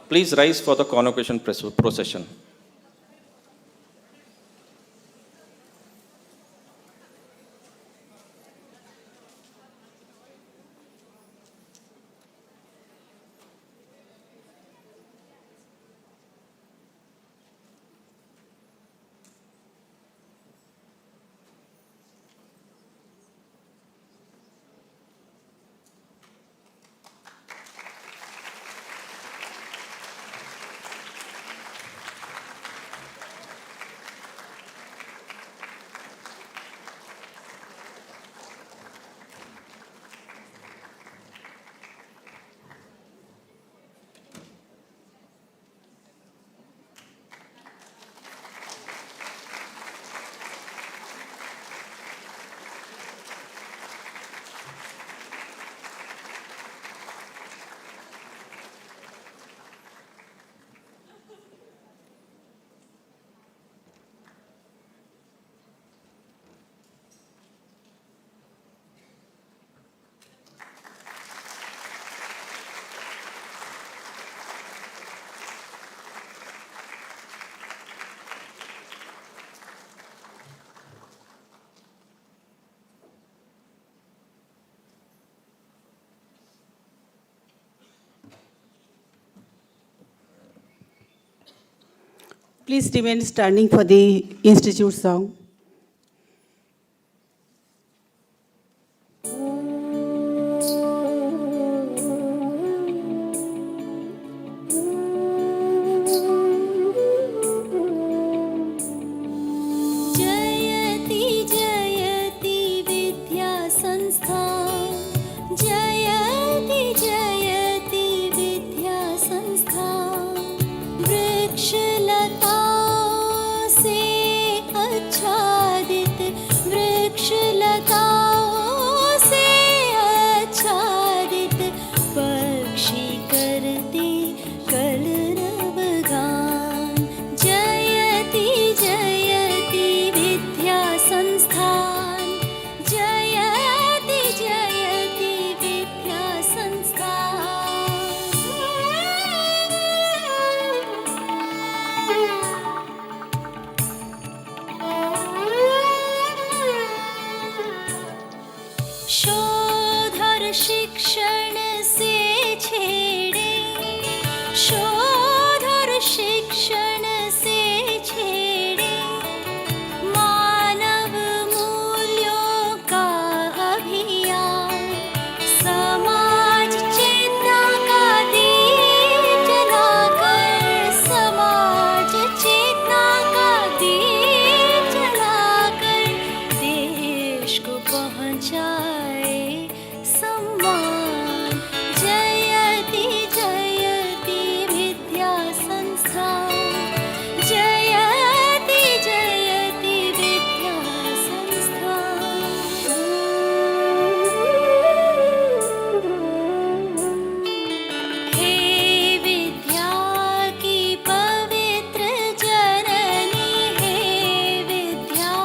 Please rise for the convocation procession. Please remain standing for the Institute song. शिक्षण से छेड़े, शोध शिक्षण से छेड़े, मानव मूल्यों का अभियान, समाज चेतना का दीप जलाकर, समाज चेतना का दीप जलाकर देश को पहुँचाए सम्मान। जयति जयति विद्या संस्थान, जयति जयति विद्या संस्थान। हे विद्या की पवित्र जननी, हे विद्या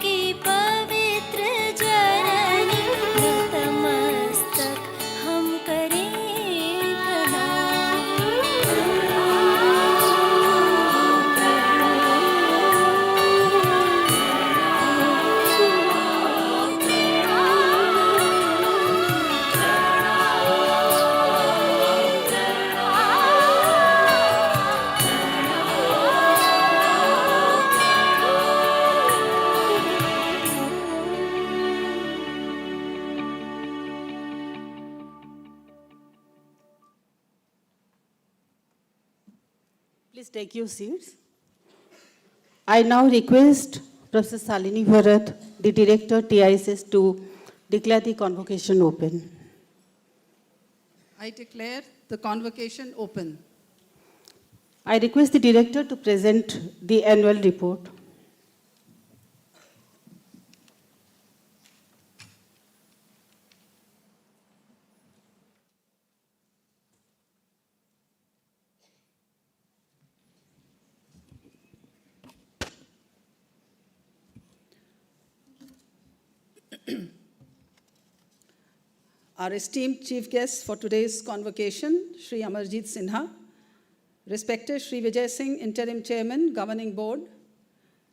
की पवित्र जननी, नतमस्तक हम करें Please take your seats. I now request Professor Salini Bharat, the Director TISS, to declare the convocation open. I declare the convocation open. I request the Director to present the annual report. Our esteemed chief guest for today's convocation, Shri Amarjit Sinha, respected Sri Vijay Singh, Interim Chairman, Governing Board,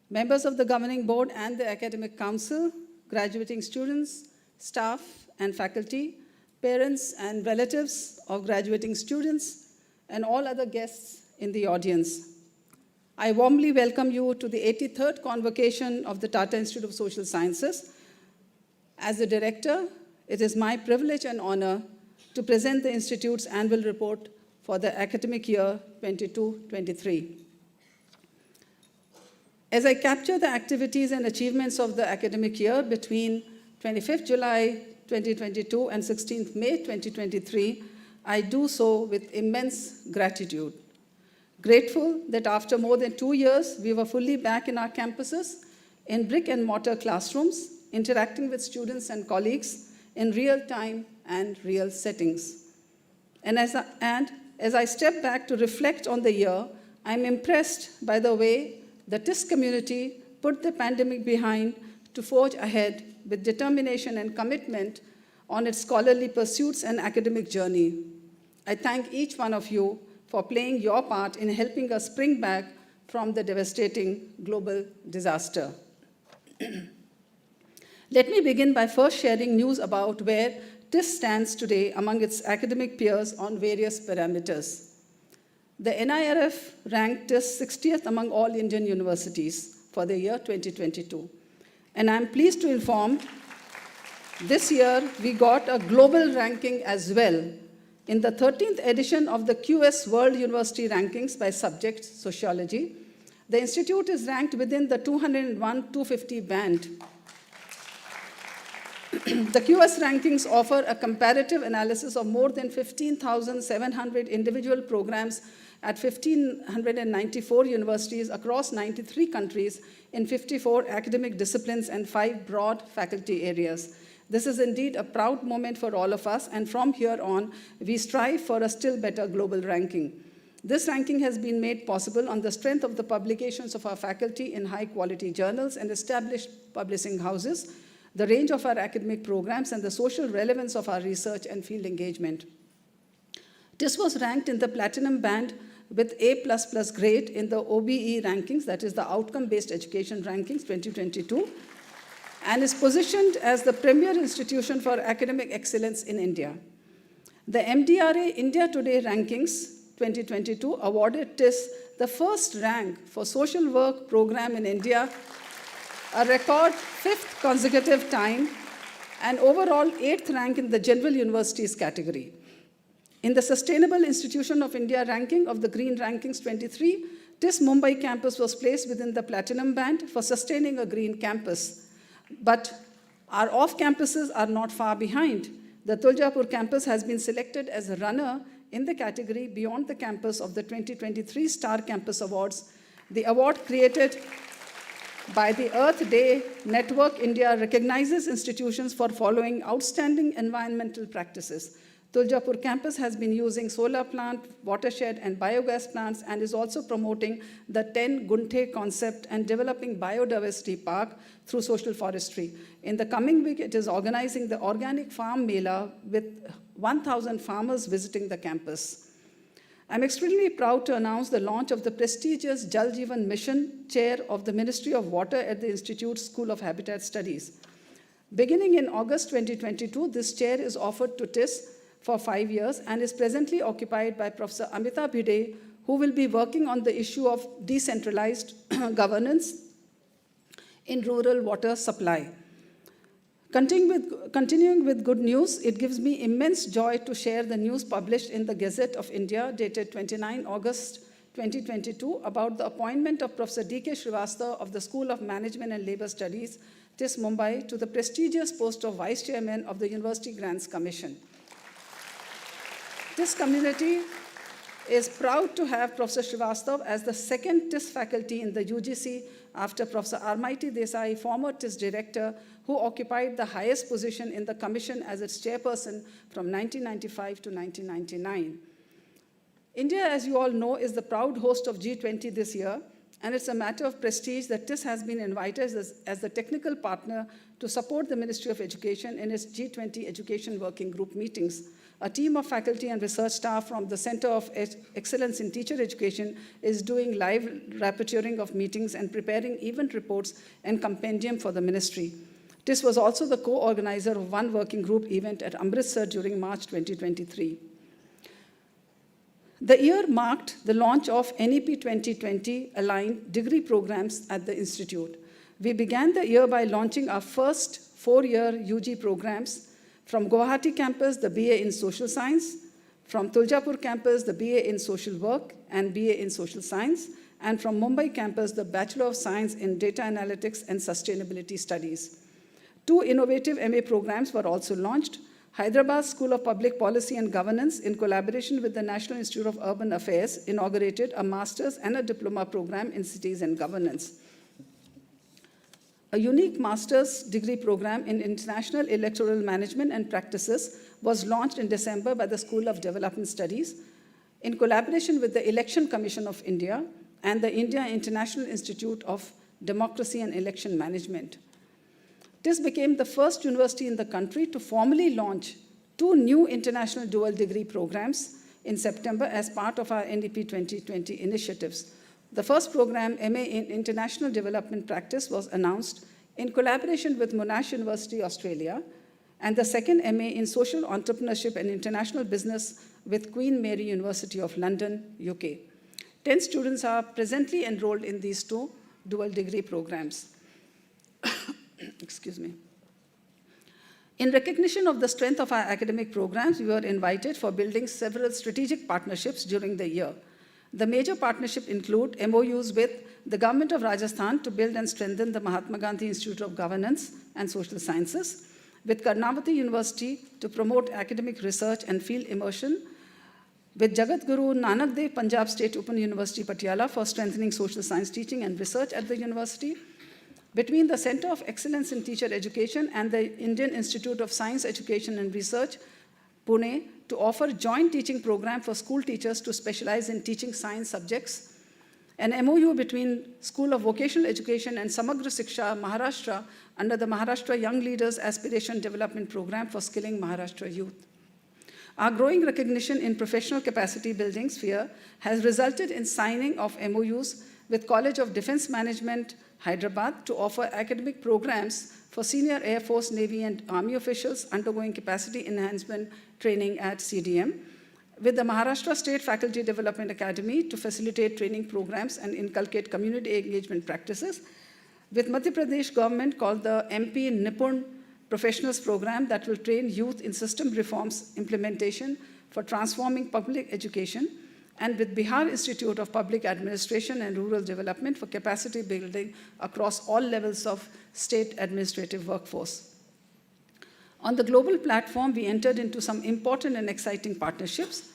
members of the Governing Board and the Academic Council, graduating students, staff and faculty, parents and relatives of graduating students, and all other guests in the audience. I warmly welcome you to the 83rd Convocation of the Tata Institute of Social Sciences. As the director, it is my privilege and honor to present the Institute's annual report for the academic year 22-23. As I capture the activities and achievements of the academic year between 25th July 2022 and 16th May 2023, I do so with immense gratitude. Grateful that after more than 2 years, we were fully back in our campuses, in brick and mortar classrooms, interacting with students and colleagues in real time and real settings. And as I step back to reflect on the year, I'm impressed by the way the TISS community put the pandemic behind to forge ahead with determination and commitment on its scholarly pursuits and academic journey. I thank each one of you for playing your part in helping us spring back from the devastating global disaster. Let me begin by first sharing news about where TISS stands today among its academic peers on various parameters. The NIRF ranked TISS 60th among all Indian universities for the year 2022. And I'm pleased to inform this year we got a global ranking as well in the 13th edition of the QS World University Rankings by Subject Sociology. The institute is ranked within the 201-250 band. The QS rankings offer a comparative analysis of more than 15,700 individual programs at 1,594 universities across 93 countries in 54 academic disciplines and 5 broad faculty areas. This is indeed a proud moment for all of us, and from here on, we strive for a still better global ranking. This ranking has been made possible on the strength of the publications of our faculty in high-quality journals and established publishing houses, the range of our academic programs, and the social relevance of our research and field engagement. TISS was ranked in the platinum band with A++ grade in the OBE rankings, that is the Outcome-Based Education Rankings 2022, and is positioned as the premier institution for academic excellence in India. The MDRA India Today Rankings 2022 awarded TISS the first rank for social work program in India, a record 5th consecutive time, and overall 8th rank in the general universities category. In the Sustainable Institution of India ranking of the Green Rankings 23, TISS Mumbai campus was placed within the platinum band for sustaining a green campus. But our off-campuses are not far behind. The Tuljapur campus has been selected as a runner in the category Beyond the Campus of the 2023 Star Campus Awards. The award created by the Earth Day Network India recognizes institutions for following outstanding environmental practices. Tuljapur campus has been using solar plant, watershed, and biogas plants, and is also promoting the 10 Gunte concept and developing biodiversity park through social forestry. In the coming week, it is organizing the Organic Farm Mela with 1,000 farmers visiting the campus. I'm extremely proud to announce the launch of the prestigious Jal Jeevan Mission Chair of the Ministry of Water at the Institute's School of Habitat Studies. Beginning in August 2022, this chair is offered to TISS for 5 years and is presently occupied by Professor Amita Bhide, who will be working on the issue of decentralized governance in rural water supply. Continuing with good news, it gives me immense joy to share the news published in the Gazette of India dated 29 August 2022 about the appointment of Professor D.K. Srivastava of the School of Management and Labour Studies, TISS Mumbai, to the prestigious post of Vice Chairman of the University Grants Commission. TISS community is proud to have Professor Srivastava as the second TISS faculty in the UGC after Professor Armaiti Desai, former TISS director, who occupied the highest position in the commission as its chairperson from 1995 to 1999. India, as you all know, is the proud host of G20 this year, and it's a matter of prestige that TISS has been invited as the technical partner to support the Ministry of Education in its G20 Education Working Group meetings. A team of faculty and research staff from the Center of Excellence in Teacher Education is doing live rapporteuring of meetings and preparing event reports and compendium for the ministry. TISS was also the co-organizer of one working group event at Amritsar during March 2023. The year marked the launch of NEP 2020 aligned degree programs at the Institute. We began the year by launching our first 4-year UG programs. From Guwahati campus, the BA in Social Science. From Tuljapur campus, the BA in Social Work and BA in Social Science. And from Mumbai campus, the Bachelor of Science in Data Analytics and Sustainability Studies. 2 innovative MA programs were also launched. Hyderabad School of Public Policy and Governance, in collaboration with the National Institute of Urban Affairs, inaugurated a master's and a diploma program in cities and governance. A unique master's degree program in international electoral management and practices was launched in December by the School of Development Studies, in collaboration with the Election Commission of India and the India International Institute of Democracy and Election Management. TISS became the first university in the country to formally launch 2 new international dual degree programs in September as part of our NEP 2020 initiatives. The first program, MA in International Development Practice, was announced in collaboration with Monash University, Australia, and the second MA in Social Entrepreneurship and International Business with Queen Mary University of London, UK. 10 students are presently enrolled in these 2 dual degree programs. Excuse me. In recognition of the strength of our academic programs, we were invited for building several strategic partnerships during the year. The major partnerships include MOUs with the Government of Rajasthan to build and strengthen the Mahatma Gandhi Institute of Governance and Social Sciences, with Karnavati University to promote academic research and field immersion, with Jagat Guru Nanak Dev Punjab State Open University, Patiala, for strengthening social science teaching and research at the university, between the Center of Excellence in Teacher Education and the Indian Institute of Science Education and Research, Pune, to offer joint teaching program for school teachers to specialize in teaching science subjects, an MOU between School of Vocational Education and Samagra Shiksha, Maharashtra, under the Maharashtra Young Leaders Aspiration Development Program for skilling Maharashtra youth. Our growing recognition in professional capacity building sphere has resulted in signing of MOUs with College of Defense Management, Hyderabad, to offer academic programs for senior Air Force, Navy, and Army officials undergoing capacity enhancement training at CDM, with the Maharashtra State Faculty Development Academy to facilitate training programs and inculcate community engagement practices, with Madhya Pradesh government called the MP Nipun Professionals Program that will train youth in system reforms implementation for transforming public education, and with Bihar Institute of Public Administration and Rural Development for capacity building across all levels of state administrative workforce. On the global platform, we entered into some important and exciting partnerships.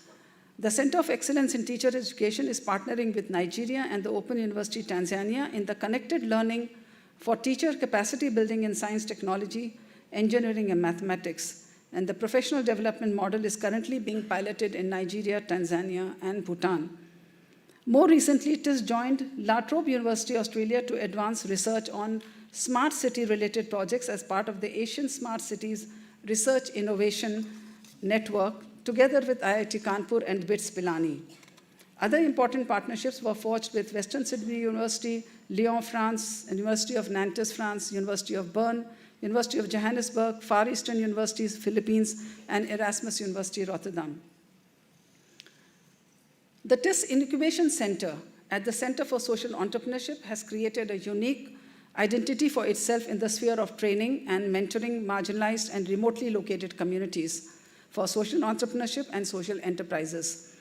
The Center of Excellence in Teacher Education is partnering with Nigeria and the Open University Tanzania in the connected learning for teacher capacity building in science, technology, engineering, and mathematics. And the professional development model is currently being piloted in Nigeria, Tanzania, and Bhutan. More recently, TISS joined La Trobe University, Australia, to advance research on smart city-related projects as part of the Asian Smart Cities Research Innovation Network, together with IIT Kanpur and BITS Pilani. Other important partnerships were forged with Western Sydney University, Lyon, France, University of Nantes, France, University of Bern, University of Johannesburg, Far Eastern Universities, Philippines, and Erasmus University, Rotterdam. The TISS Incubation Center at the Center for Social Entrepreneurship has created a unique identity for itself in the sphere of training and mentoring marginalized and remotely located communities for social entrepreneurship and social enterprises.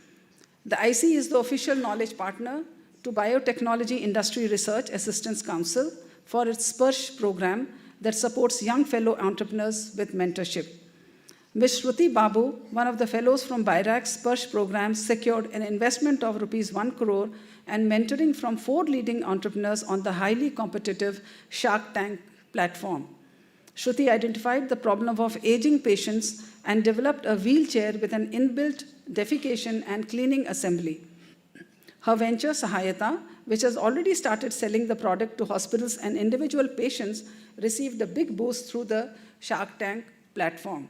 The IC is the official knowledge partner to Biotechnology Industry Research Assistance Council for its SPERSH program that supports young fellow entrepreneurs with mentorship. Ms. Shruti Babu, one of the fellows from BIRAC's SPERSH program, secured an investment of Rs 1 crore and mentoring from 4 leading entrepreneurs on the highly competitive Shark Tank platform. Shruti identified the problem of aging patients and developed a wheelchair with an inbuilt defecation and cleaning assembly. Her venture, Sahayata, which has already started selling the product to hospitals and individual patients, received a big boost through the Shark Tank platform.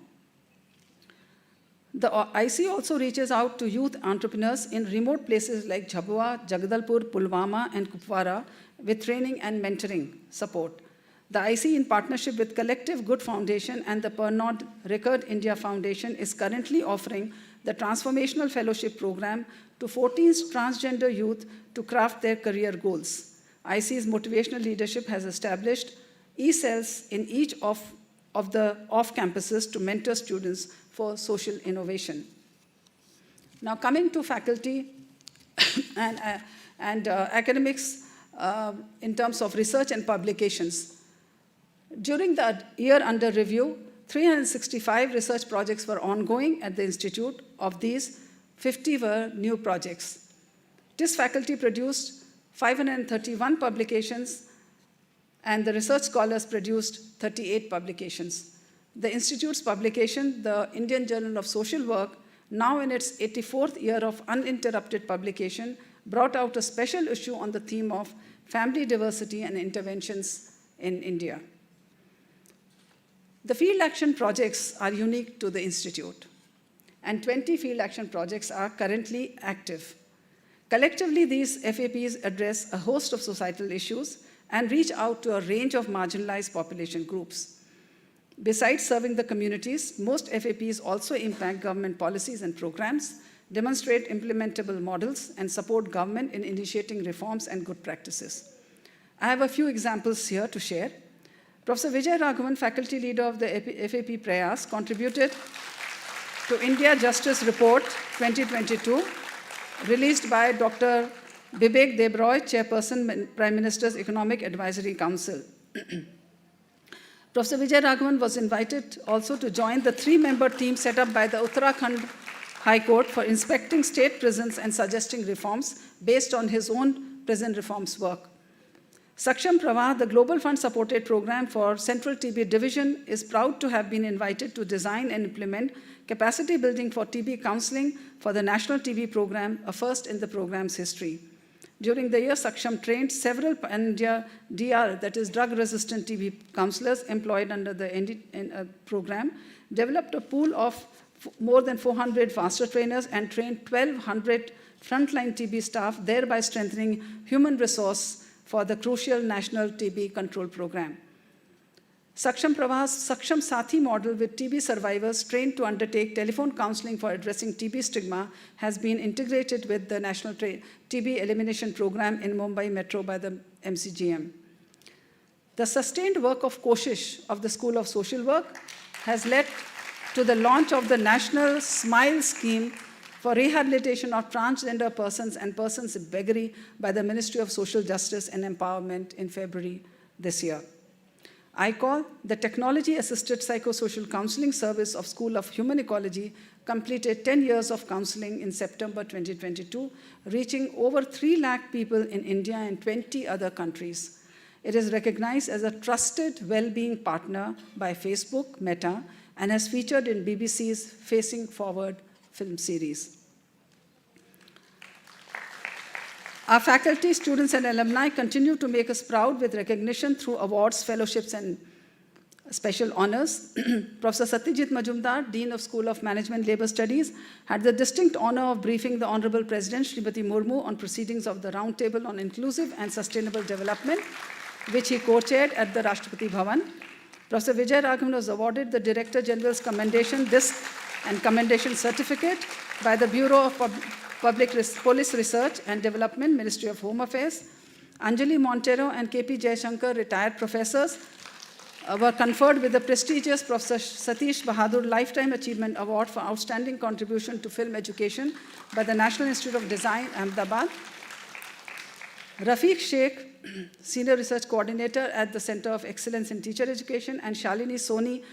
The IC also reaches out to youth entrepreneurs in remote places like Jhabua, Jagdalpur, Pulwama, and Kupwara with training and mentoring support. The IC, in partnership with Collective Good Foundation and the Pernod Ricard India Foundation, is currently offering the Transformational Fellowship Program to 14 transgender youth to craft their career goals. IC's motivational leadership has established e-cells in each of the off-campuses to mentor students for social innovation. Now, coming to faculty and academics in terms of research and publications. During the year under review, 365 research projects were ongoing at the Institute. Of these, 50 were new projects. TISS faculty produced 531 publications, and the research scholars produced 38 publications. The Institute's publication, the Indian Journal of Social Work, now in its 84th year of uninterrupted publication, brought out a special issue on the theme of family diversity and interventions in India. The field action projects are unique to the Institute, and 20 field action projects are currently active. Collectively, these FAPs address a host of societal issues and reach out to a range of marginalized population groups. Besides serving the communities, most FAPs also impact government policies and programs, demonstrate implementable models, and support government in initiating reforms and good practices. I have a few examples here to share. Professor Vijay Raghavan, faculty leader of the FAP Prayas, contributed to India Justice Report 2022, released by Dr. Bibek Debroy, Chairperson, Prime Minister's Economic Advisory Council. Professor Vijay Raghavan was invited also to join the 3-member team set up by the Uttarakhand High Court for inspecting state prisons and suggesting reforms based on his own prison reforms work. Saksham Pravah, the Global Fund-supported program for Central TB Division, is proud to have been invited to design and implement capacity building for TB counseling for the National TB Program, a first in the program's history. During the year, Saksham trained several India DR, that is drug-resistant TB counselors employed under the program, developed a pool of more than 400 master trainers, and trained 1,200 frontline TB staff, thereby strengthening human resource for the crucial National TB Control Program. Saksham Pravah's Saksham Sathi model with TB survivors trained to undertake telephone counseling for addressing TB stigma has been integrated with the National TB Elimination Program in Mumbai Metro by the MCGM. The sustained work of Koshish of the School of Social Work has led to the launch of the National SMILE scheme for rehabilitation of transgender persons and persons in beggary by the Ministry of Social Justice and Empowerment in February this year. ICOL, the Technology-Assisted Psychosocial Counseling Service of School of Human Ecology, completed 10 years of counseling in September 2022, reaching over 3 lakh people in India and 20 other countries. It is recognized as a trusted well-being partner by Facebook, Meta, and has featured in BBC's Facing Forward film series. Our faculty, students, and alumni continue to make us proud with recognition through awards, fellowships, and special honors. Professor Satyajit Majumdar, Dean of School of Management Labor Studies, had the distinct honor of briefing the Honorable President, Srimati Murmu, on proceedings of the Roundtable on Inclusive and Sustainable Development, which he co-chaired at the Rashtrapati Bhavan. Professor Vijay Raghavan was awarded the Director General's Commendation Disc and Commendation Certificate by the Bureau of Police Research and Development, Ministry of Home Affairs. Anjali Montero and KP Jayashankar, retired professors, were conferred with the prestigious Professor Satish Bahadur Lifetime Achievement Award for outstanding contribution to film education by the National Institute of Design, Ahmedabad. Rafiq Sheikh, Senior Research Coordinator at the Center of Excellence in Teacher Education, and Shalini Soni,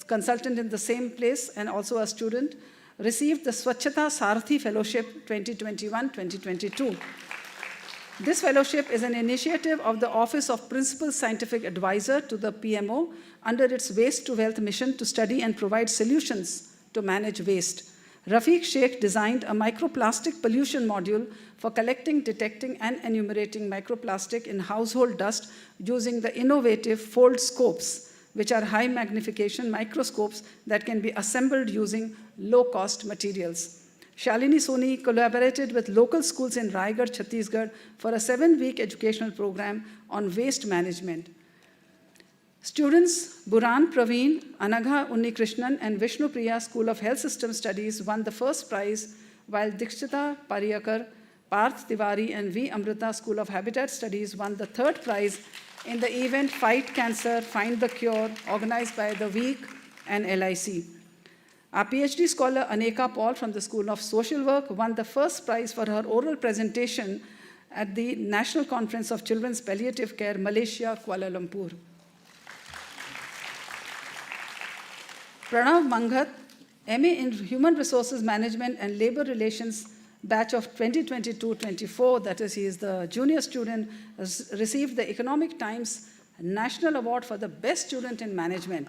consultant in the same place and also a student, received the Swachhata Sarathi Fellowship 2021-2022. This fellowship is an initiative of the Office of Principal Scientific Advisor to the PMO under its Waste to Wealth mission to study and provide solutions to manage waste. Rafiq Sheikh designed a microplastic pollution module for collecting, detecting, and enumerating microplastic in household dust using the innovative fold scopes which are high magnification microscopes that can be assembled using low-cost materials. Shalini Soni collaborated with local schools in Raigad, Chhattisgarh for a 7-week educational program on waste management. Students Buran Praveen, Anagha Unnikrishnan, and Vishnu Priya School of Health System Studies won the first prize, while Dikshita Pariyakar, Parth Tiwari, and V. Amrita School of Habitat Studies won the third prize in the event Fight Cancer, Find the Cure, organized by the WEEK and LIC. Our PhD scholar Aneka Paul from the School of Social Work won the first prize for her oral presentation at the National Conference of Children's Palliative Care, Malaysia, Kuala Lumpur. Pranav Manghat, MA in Human Resources Management and Labor Relations, batch of 2022-24, that is, he is the junior student, has received the Economic Times National Award for the Best Student in Management.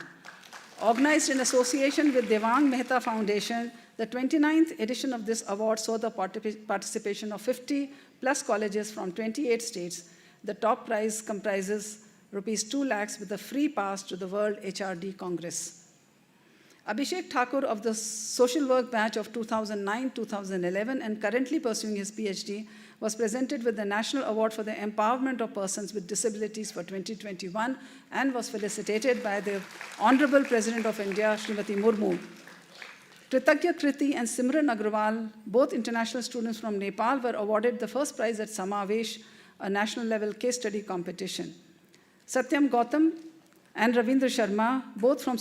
Organized in association with Devang Mehta Foundation, the 29th edition of this award saw the participation of 50 plus colleges from 28 states. The top prize comprises ₹2 lakhs with a free pass to the World HRD Congress. Abhishek Thakur of the Social Work batch of 2009-2011 and currently pursuing his PhD was presented with the National Award for the Empowerment of Persons with Disabilities for 2021 and was felicitated by the Honorable President of India, Srimati Murmu. Kritagya Kriti and Simran Agrawal, both international students from Nepal, were awarded the first prize at Samavesh, a national level case study competition. Satyam Gautam and Ravindra Sharma, both from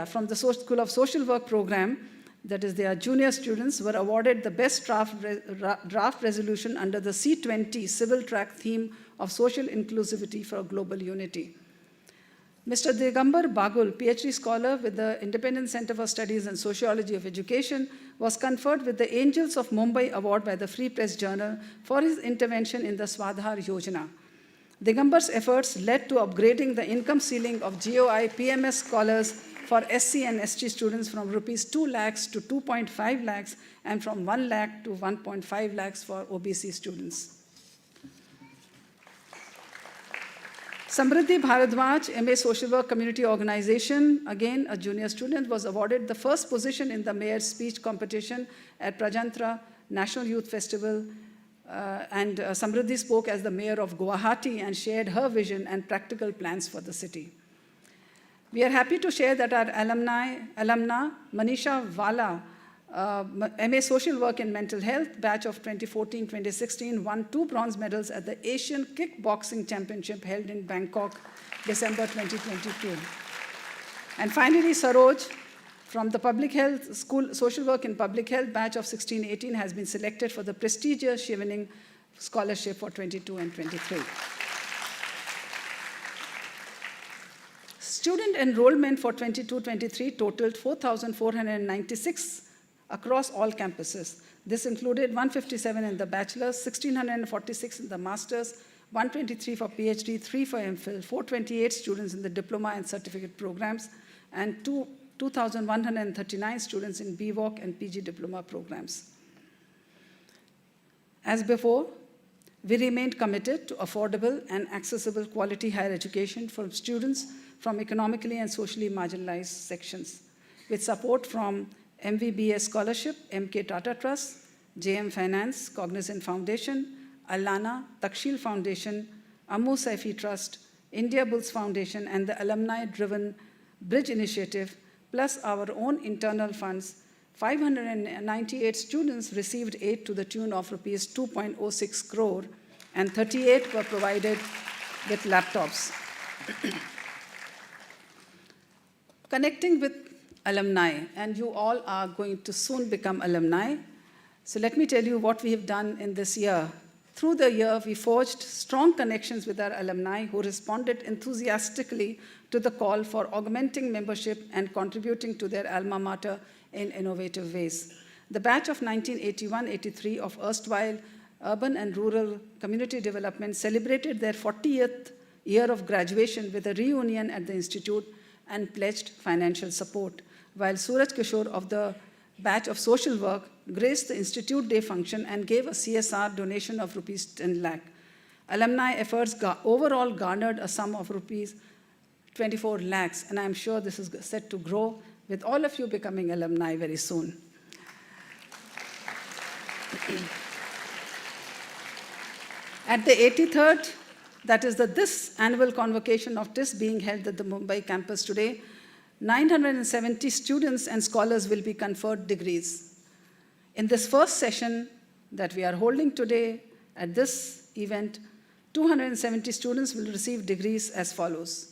from the School of Social Work program, that is, they are junior students, were awarded the best draft resolution under the C20 civil track theme of social inclusivity for global unity. Mr. Digambar Bagul, PhD scholar with the Independent Center for Studies in Sociology of Education, was conferred with the Angels of Mumbai Award by the Free Press Journal for his intervention in the Swadhar Yojana. Digambar's efforts led to upgrading the income ceiling of GOI PMS scholars for SC and ST students from ₹2 lakhs to 2.5 lakhs and from 1 lakh to 1.5 lakhs for OBC students. Samriddhi Bharadwaj, MA Social Work Community Organization, again a junior student, was awarded the first position in the mayor's speech competition at Prajantra National Youth Festival. Samriddhi spoke as the mayor of Guwahati and shared her vision and practical plans for the city. We are happy to share that our alumna Manisha Vala, MA Social Work and Mental Health, batch of 2014-2016, won 2 bronze medals at the Asian Kickboxing Championship held in Bangkok, December 2022. And finally, Saroj, from the Public Health School, Social Work in Public Health, batch of 16-18, has been selected for the prestigious Shivaning Scholarship for 22 and 23. Student enrollment for 22-23 totaled 4,496 across all campuses. This included 157 in the bachelor's, 1,646 in the master's, 123 for PhD, 3 for MPhil, 428 students in the diploma and certificate programs, and 2,139 students in BVOC and PG diploma programs. As before, we remained committed to affordable and accessible quality higher education for students from economically and socially marginalized sections, with support from MVBS Scholarship, MK Tata Trust, JM Finance, Cognizant Foundation, Allana, Takshil Foundation, Ammu Saifi Trust, India Bulls Foundation, and the alumni-driven Bridge Initiative, plus our own internal funds. 598 students received aid to the tune of ₹2.06 crore, and 38 were provided with laptops. Connecting with alumni, and you all are going to soon become alumni. So let me tell you what we have done in this year. Through the year, we forged strong connections with our alumni who responded enthusiastically to the call for augmenting membership and contributing to their alma mater in innovative ways. The batch of 1981-83 of erstwhile Urban and Rural Community Development celebrated their 40th year of graduation with a reunion at the Institute and pledged financial support, while Suraj Kishore of the batch of Social Work graced the Institute Day function and gave a CSR donation of ₹10 lakh. Alumni efforts overall garnered a sum of 24 lakhs, and I'm sure this is set to grow with all of you becoming alumni very soon. At the 83rd, that is this annual convocation of TISS being held at the Mumbai campus today, 970 students and scholars will be conferred degrees. In this first session that we are holding today at this event, 270 students will receive degrees as follows.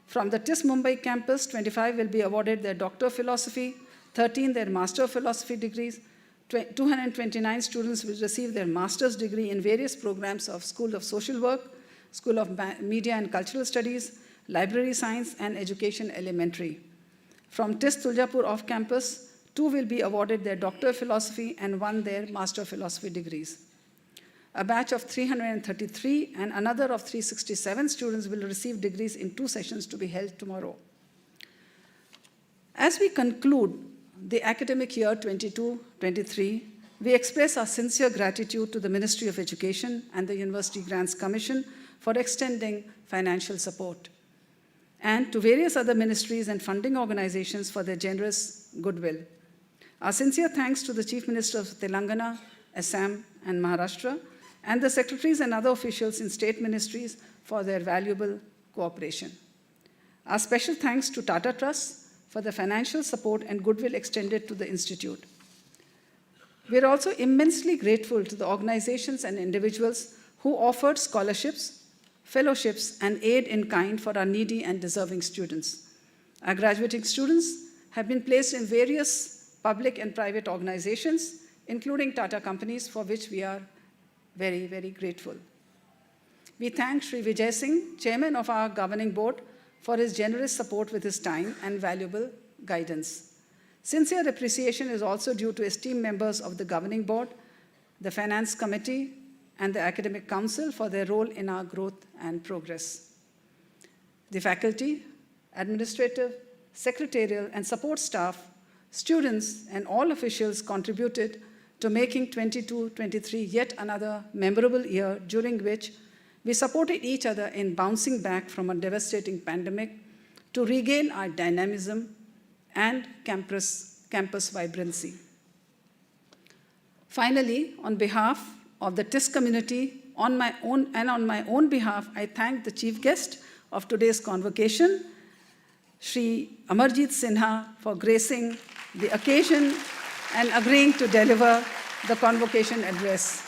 From the TISS Mumbai campus, 25 will be awarded their Doctor of Philosophy, 13 their Master of Philosophy degrees, 229 students will receive their master's degree in various programs of School of Social Work, School of Media and Cultural Studies, Library Science, and Education Elementary. From TISS Tuljapur off-campus, 2 will be awarded their Doctor of Philosophy and 1 their Master of Philosophy degrees. A batch of 333 and another of 367 students will receive degrees in 2 sessions to be held tomorrow. As we conclude the academic year 22-23, we express our sincere gratitude to the Ministry of Education and the University Grants Commission for extending financial support, and to various other ministries and funding organizations for their generous goodwill. Our sincere thanks to the Chief Minister of Telangana, Assam, and Maharashtra, and the secretaries and other officials in state ministries for their valuable cooperation. Our special thanks to Tata Trust for the financial support and goodwill extended to the Institute. We are also immensely grateful to the organizations and individuals who offered scholarships, fellowships, and aid in kind for our needy and deserving students. Our graduating students have been placed in various public and private organizations, including Tata companies, for which we are very, very grateful. We thank Sri Vijay Singh, Chairman of our Governing Board, for his generous support with his time and valuable guidance. Sincere appreciation is also due to esteemed members of the Governing Board, the Finance Committee, and the Academic Council for their role in our growth and progress. The faculty, administrative, secretarial, and support staff, students, and all officials contributed to making 22-23 yet another memorable year during which we supported each other in bouncing back from a devastating pandemic to regain our dynamism and campus vibrancy. Finally, on behalf of the TISS community, on my own behalf, I thank the chief guest of today's convocation, Shri Amarjit Sinha, for gracing the occasion and agreeing to deliver the convocation address.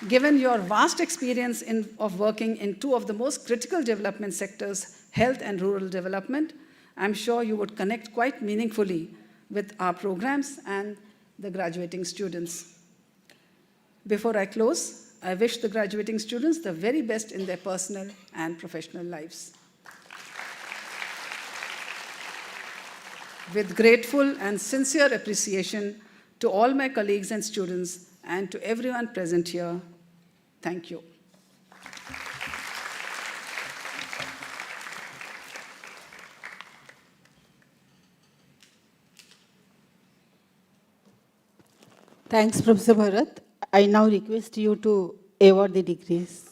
Given your vast experience of working in 2 of the most critical development sectors, health and rural development, I'm sure you would connect quite meaningfully with our programs and the graduating students. Before I close, I wish the graduating students the very best in their personal and professional lives. With grateful and sincere appreciation to all my colleagues and students and to everyone present here, thank you. Thanks, Professor Bharat. I now request you to award the degrees.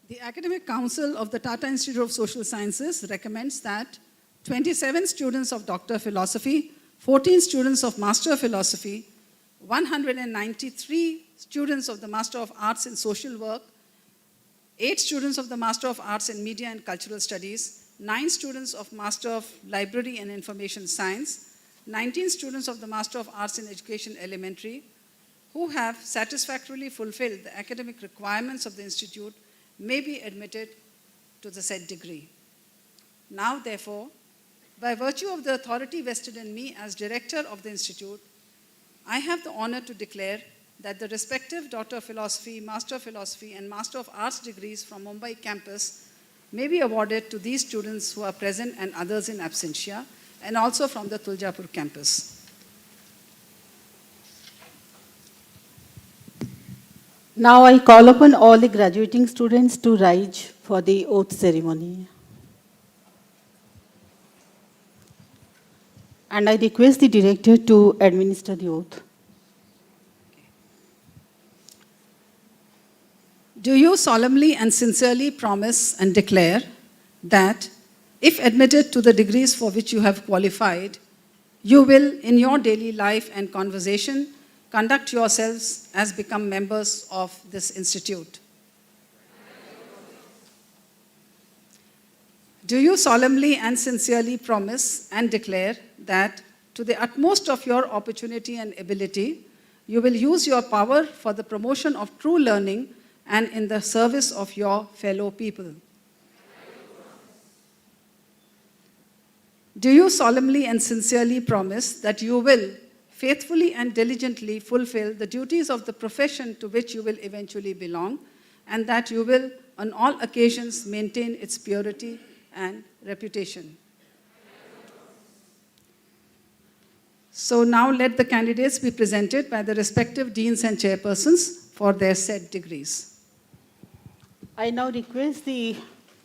The Academic Council of the Tata Institute of Social Sciences recommends that 27 students of Doctor of Philosophy, 14 students of Master of Philosophy, 193 students of the Master of Arts in Social Work, 8 students of the Master of Arts in Media and Cultural Studies, 9 students of Master of Library and Information Science, 19 students of the Master of Arts in Education Elementary, who have satisfactorily fulfilled the academic requirements of the Institute may be admitted to the said degree. Now, therefore, by virtue of the authority vested in me as Director of the Institute, I have the honor to declare that the respective Doctor of Philosophy, Master of Philosophy, and Master of Arts degrees from Mumbai campus may be awarded to these students who are present and others in absentia, and also from the Tuljapur campus. Now I call upon all the graduating students to rise for the oath ceremony. and I request the director to administer the oath. Do you solemnly and sincerely promise and declare that, if admitted to the degrees for which you have qualified, you will, in your daily life and conversation, conduct yourselves as become members of this institute? Do you solemnly and sincerely promise and declare that, to the utmost of your opportunity and ability, you will use your power for the promotion of true learning and in the service of your fellow people? Do you solemnly and sincerely promise that you will faithfully and diligently fulfill the duties of the profession to which you will eventually belong, and that you will, on all occasions, maintain its purity and reputation? So now let the candidates be presented by the respective deans and chairpersons for their said degrees. I now request the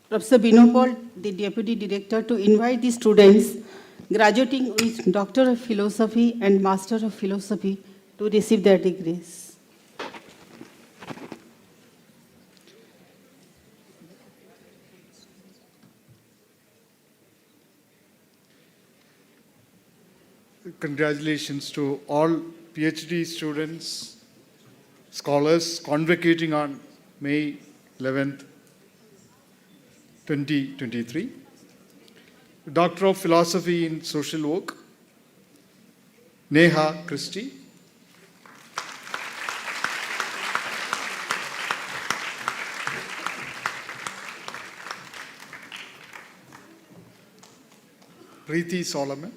Professor Binopal, the Deputy Director, to invite the students graduating with Doctor of Philosophy and Master of Philosophy to receive their degrees. Congratulations to all PhD students, scholars convocating on May 11th, 2023. Doctor of Philosophy in Social Work, Neha Christie. Preeti Solomon.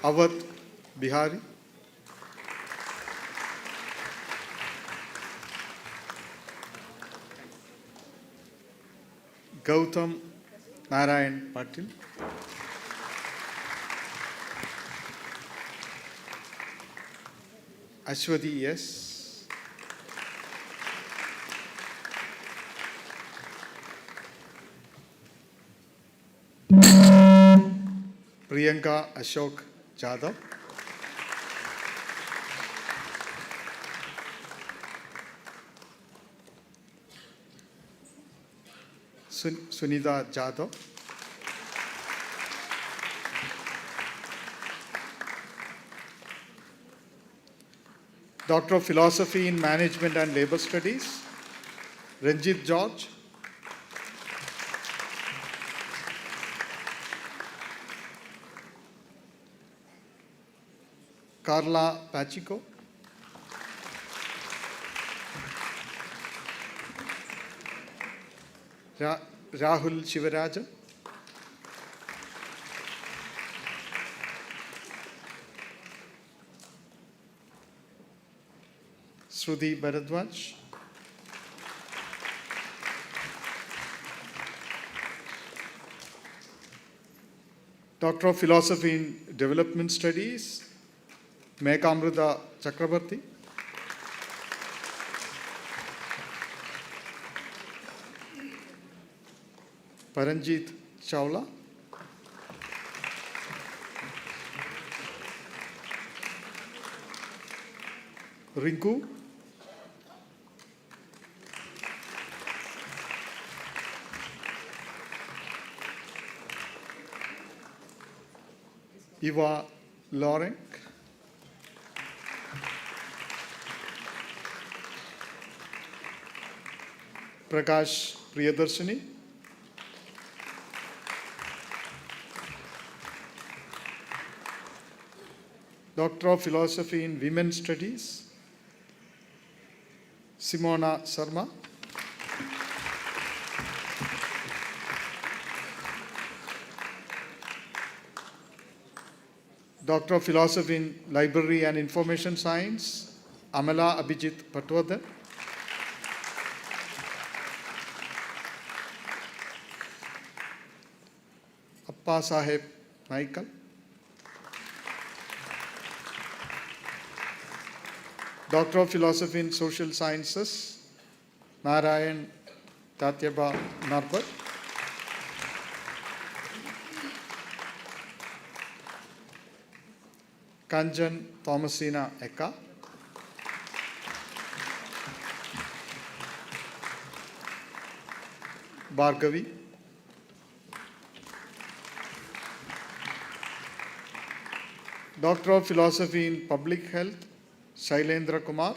Awadh Bihari. Gautam Narayan Patil. Ashwati S. Priyanka Ashok Jadhav. Sunita Jadhav. Doctor of Philosophy in Management and Labor Studies, Ranjit George. Carla Pachico. Rahul Shivaraja. Shruti Bharadwaj. Doctor of Philosophy in Development Studies, Mekamrita Chakrabarti. Paranjit Chawla. Rinku. Eva Lorenk. Prakash Priyadarshini. Doctor of Philosophy in Women's Studies, Simona Sharma. Doctor of Philosophy in Library and Information Science, Amala Abhijit Patwadar. Appa Saheb Michael. Doctor of Philosophy in Social Sciences, Narayan Tatyaba Narpat. Kanjan Thomasina Eka. Bhargavi. Doctor of Philosophy in Public Health, Shailendra Kumar.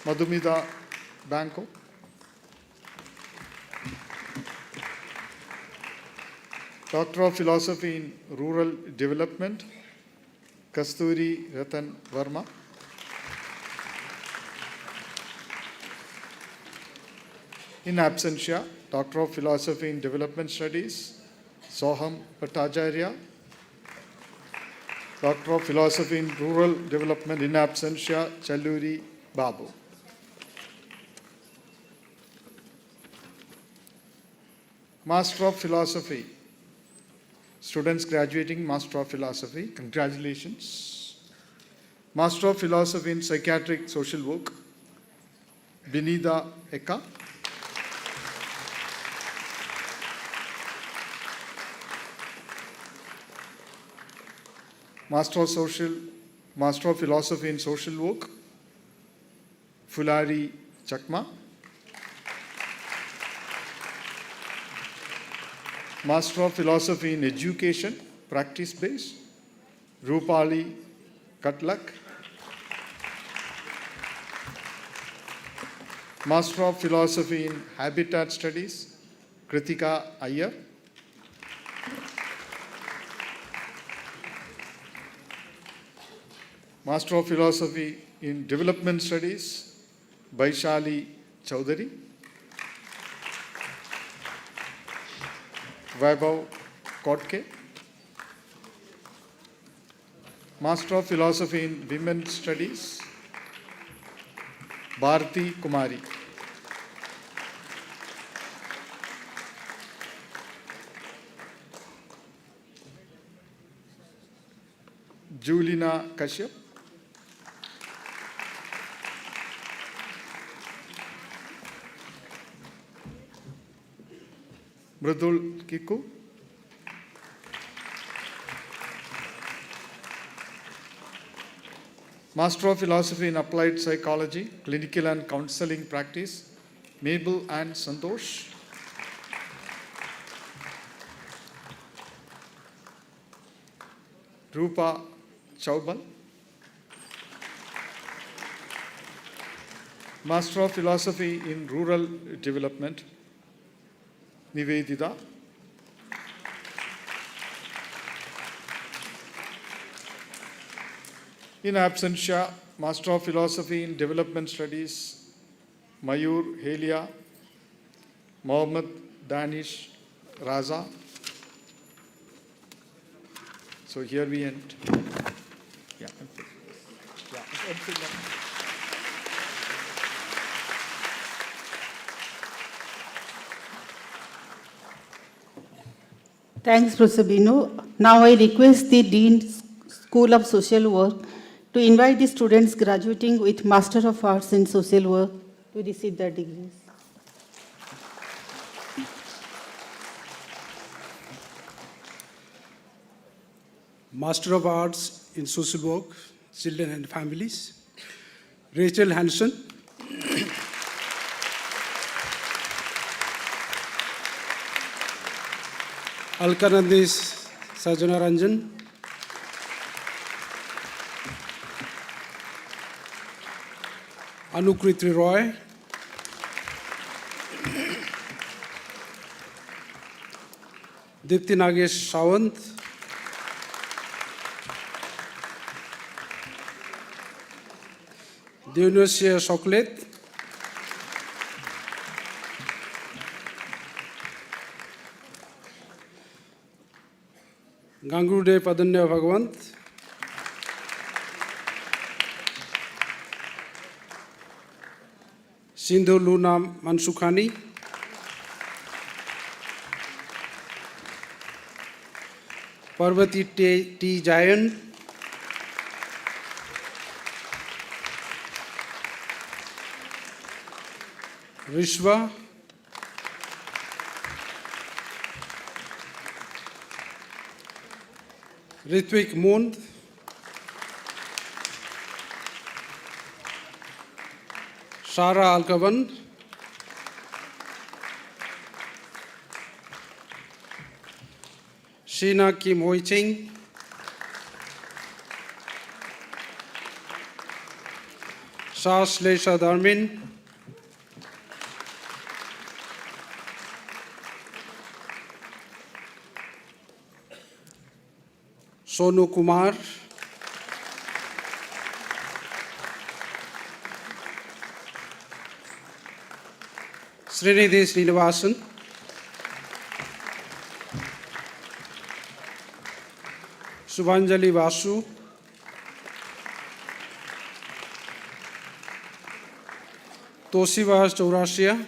Madhumida Banko. Doctor of Philosophy in Rural Development, Kasturi Ratan Verma. In absentia, Doctor of Philosophy in Development Studies, Soham Bhattacharya. Doctor of Philosophy in Rural Development in absentia, Challuri Babu. Master of Philosophy. Students graduating Master of Philosophy, congratulations. Master of Philosophy in Psychiatric Social Work, Binida Eka. Master of Philosophy in Social Work, Fulari Chakma. Master of Philosophy in Education, Practice Based, Rupali Katlak. Master of Philosophy in Habitat Studies, Kritika Iyer. Master of Philosophy in Development Studies, Baishali Chowdhury. Vaibhav Kotke. Master of Philosophy in Women's Studies, Bharati Kumari. Julina Kashyap. Mridul Kiku. Master of Philosophy in Applied Psychology, Clinical and Counseling Practice, Mabel and Santosh. Rupa Chaubal. Master of Philosophy in Rural Development, Nivedita. In absentia, Master of Philosophy in Development Studies, Mayur Helia, Mohammad Danish Raza. So here we end. Yeah. Thanks, Professor Binu. Now I request the Dean, School of Social Work, to invite the students graduating with Master of Arts in Social Work to receive their degrees. Master of Arts in Social Work, Children and Families, Rachel Hanson. Alkanandis Sajana Ranjan. Anukritri Roy. Dipti Nagesh Sawant. Dionysia Chocolate. Gangrude Padanya Bhagwant. Sindhu Luna Mansukhani. Parvati T. Jayan. Rishva, Ritvik Mund, Shara Alkavan, Sheena Kim Hoi Ching, Shas Lesha Darmin, Sonu Kumar, Srinidhi Srinivasan, Subhanjali Vasu, Tosivas Chaurasia,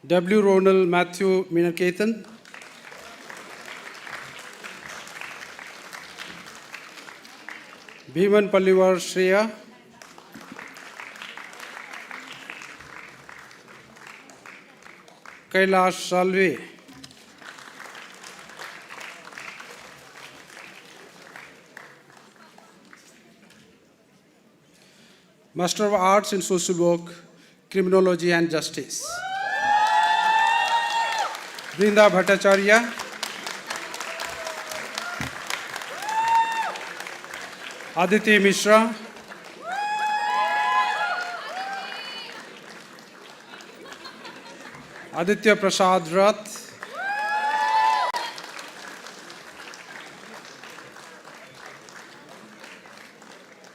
W. Ronald Matthew Minaketan, Bhiman Pallivar Shreya, Kailash Salve, Master of Arts in Social Work, Criminology and Justice, Brinda Bhattacharya, Aditi Mishra, Aditya Prasad Rath,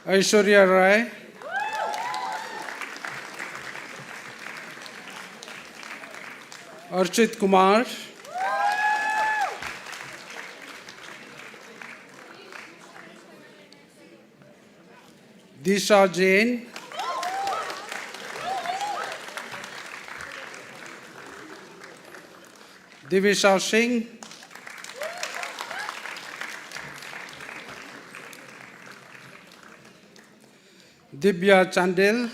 Aishwarya Rai, Archit Kumar, Disha Jain, Divisha Singh, Dibya Chandel,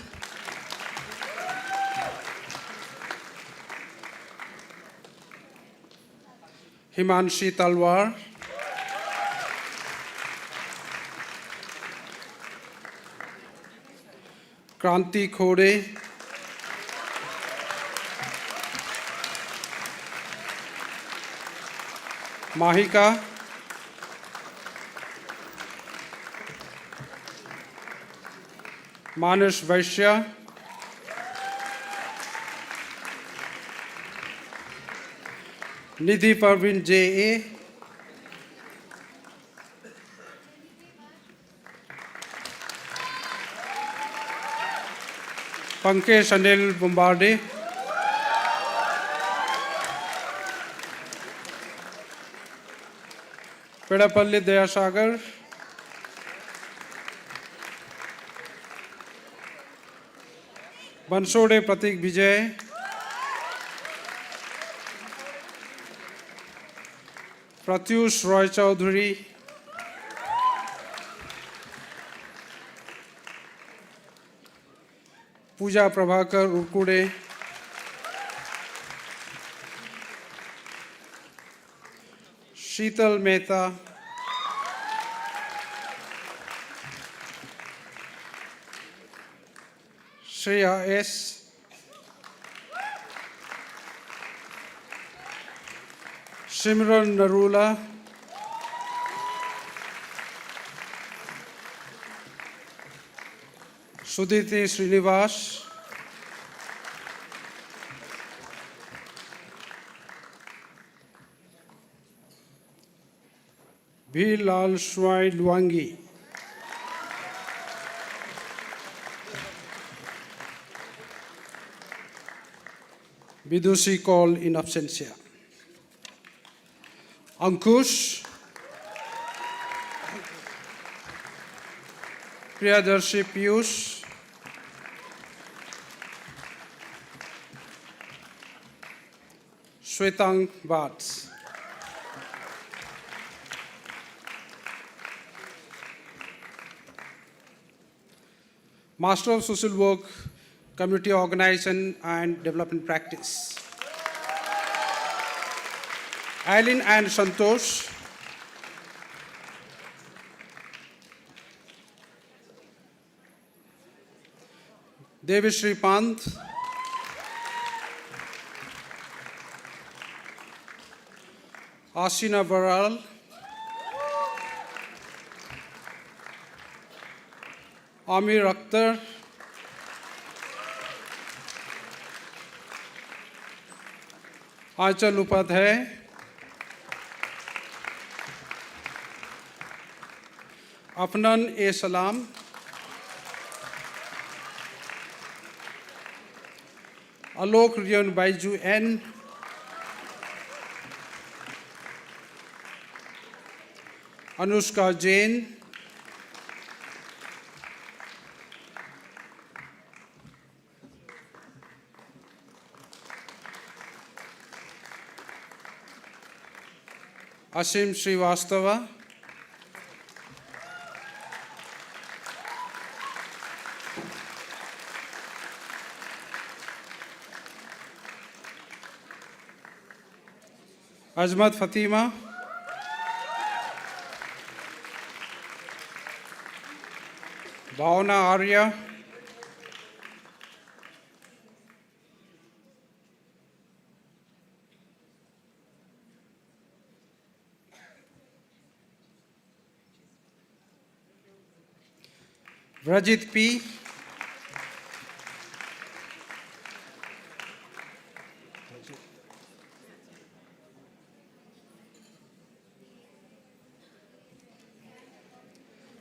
Himanshi Talwar, Kranti Khode, Mahika, Manas Vaishya, Nidhi Parvin J.A., Pankaj Anil Bombarde, Pedapalli Dayasagar, Bansode Pratik Vijay, Pratyush Roy Chaudhary, Pooja Prabhakar Urkude, Sheetal Mehta, Shreya S., Simran Narula, Sudhiti Srinivas, B. Lal Swai Luangi, Vidushi call in absentia. Ankush, Priyadarshi Piyush, Shwetang Bats, Master of Social Work, Community Organization and Development Practice. Aileen and Santosh. Devashri Pant. Asina Baral. Amir Akhtar. Aanchal Upadhyay. Afnan A. Salam. Alok Rion Baiju N. Anushka Jain. Asim Srivastava. Azmat Fatima. Bhavna Arya. Rajit P.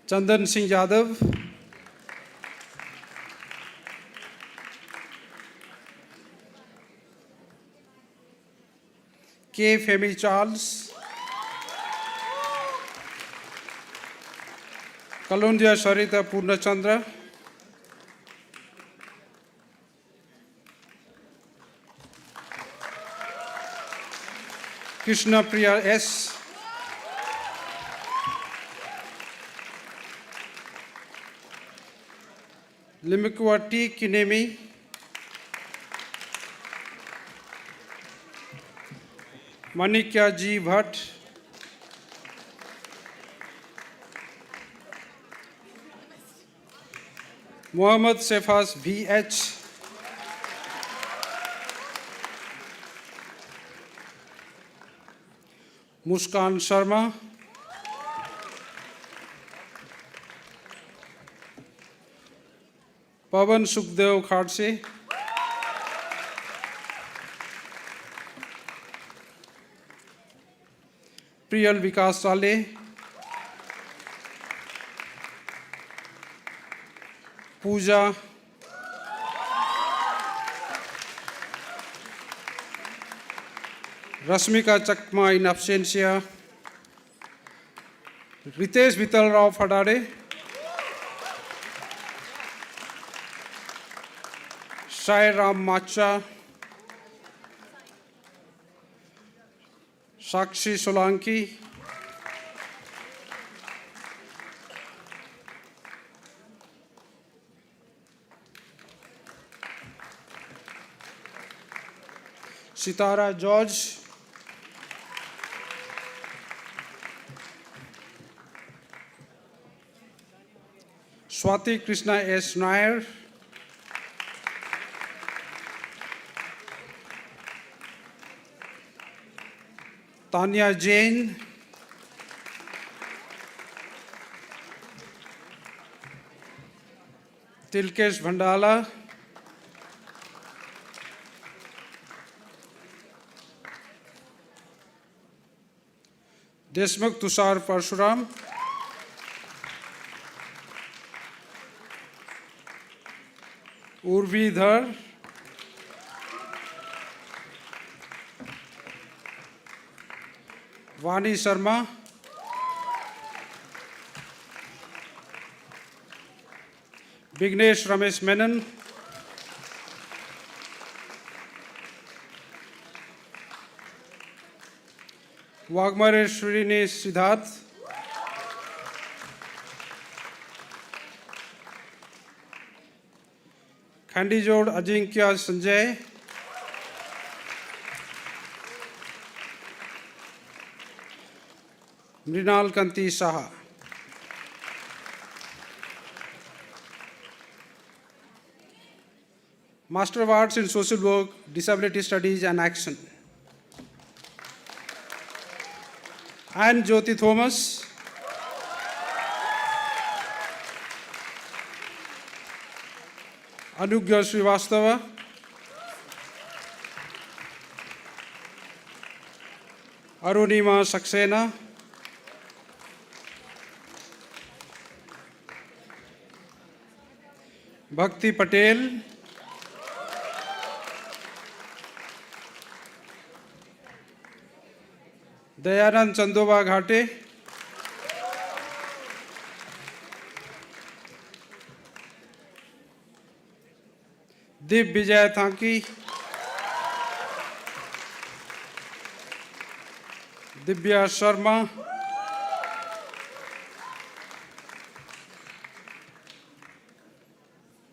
Chandan Singh Yadav. K. Femi Charles. Kalundia Sarita Purnachandra. Krishna Priya S. Limikwa T. Kinemi. Manikya G. Bhatt. Mohammad Sefas V.H. Muskan Sharma. Pavan Sukhdev Khadse. Priyal Vikas Sale. Pooja. Rasmika Chakma in absentia. Ritesh Vital Rao Fadare. Sai Ram Macha. Sakshi Solanki. Sitara George. Swati Krishna S. Nair. Tanya Jain. Tilkesh Bhandala. Deshmukh Tushar Parshuram. Urvi Dhar. Vani Sharma. Vignesh Ramesh Menon. Wagmare Srini Siddharth. खंडीजोड़ Ajinkya Sanjay, Mrinal Kanti Saha. Master of Arts in Social Work, Disability Studies and Action. Anne Jyoti Thomas, Anugya Srivastava, Arunima Saxena, Bhakti Patel, Dayanand चंदोबा घाटे, दीप विजय थांकी, Divya Sharma,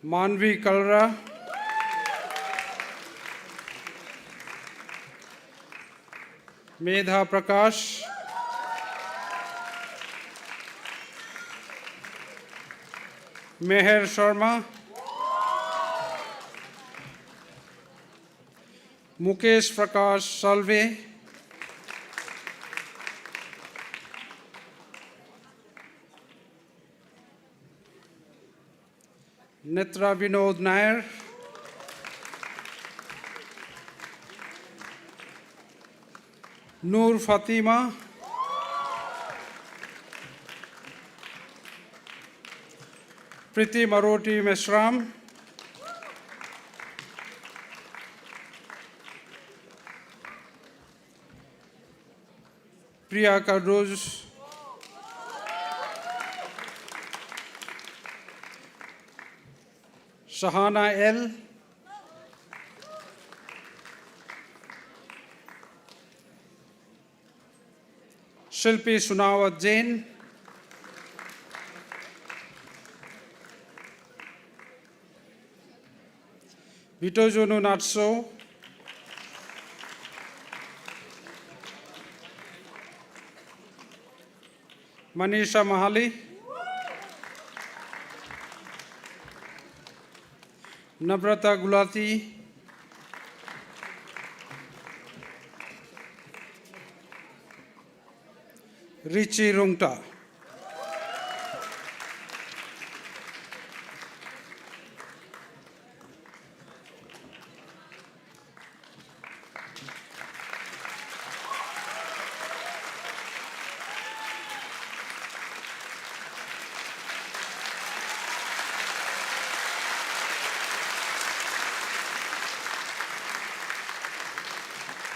Manavi Kalra, Medha Prakash, Mehar Sharma, Mukesh Prakash Salve, Netra Vinod Nair, Noor Fatima, Preeti Maroti Meshram, Priya Kadoj, Shahana L, Shilpi Sunavat Jain, Vitozono Natso, Manisha Mahali, Namrata Gulati, Richie Rungta.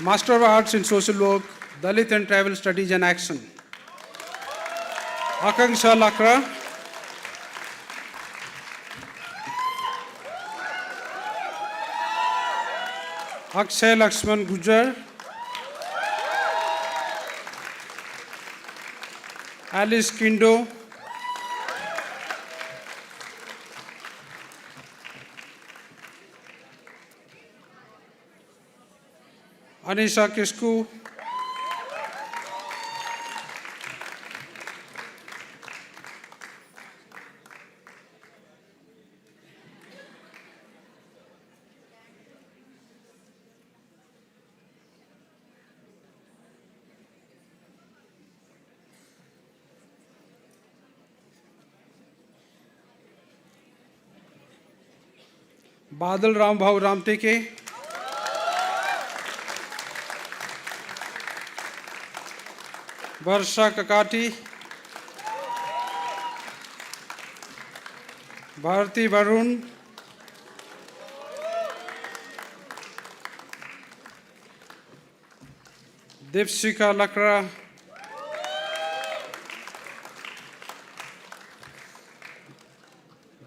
Master of Arts in Social Work, Dalit and Tribal Studies and Action. Akanksha Lakra, Akshay Lakshman Gujar, Alice Kindo, Anisha Kisku, Badal Ram Bhav Ramteke, Varsha Kakati, Bharati Varun, Deepshika Lakra,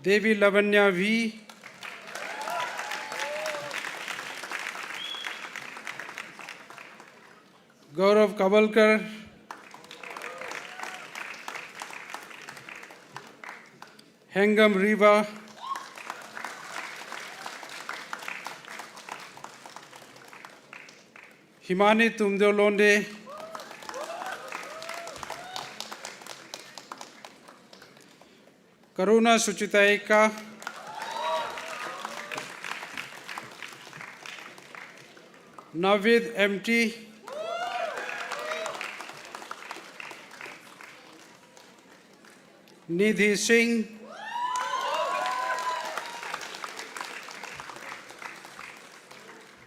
Devi Lavanya V, Gaurav Kabalkar, Hengam Riva, Himani Tumdeolonde, Karuna Suchitaika, Navid MT, Nidhi Singh,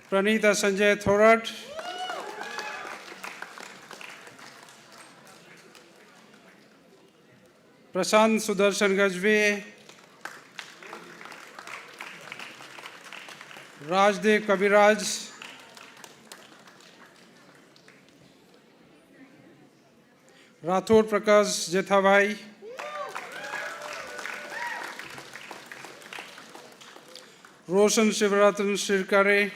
Pranita Sanjay Thorat, Prashant Sudarshan Gajve, Rajdev Kabiraj, Rathod Prakash Jethavai, Roshan Shivratan Shirkare,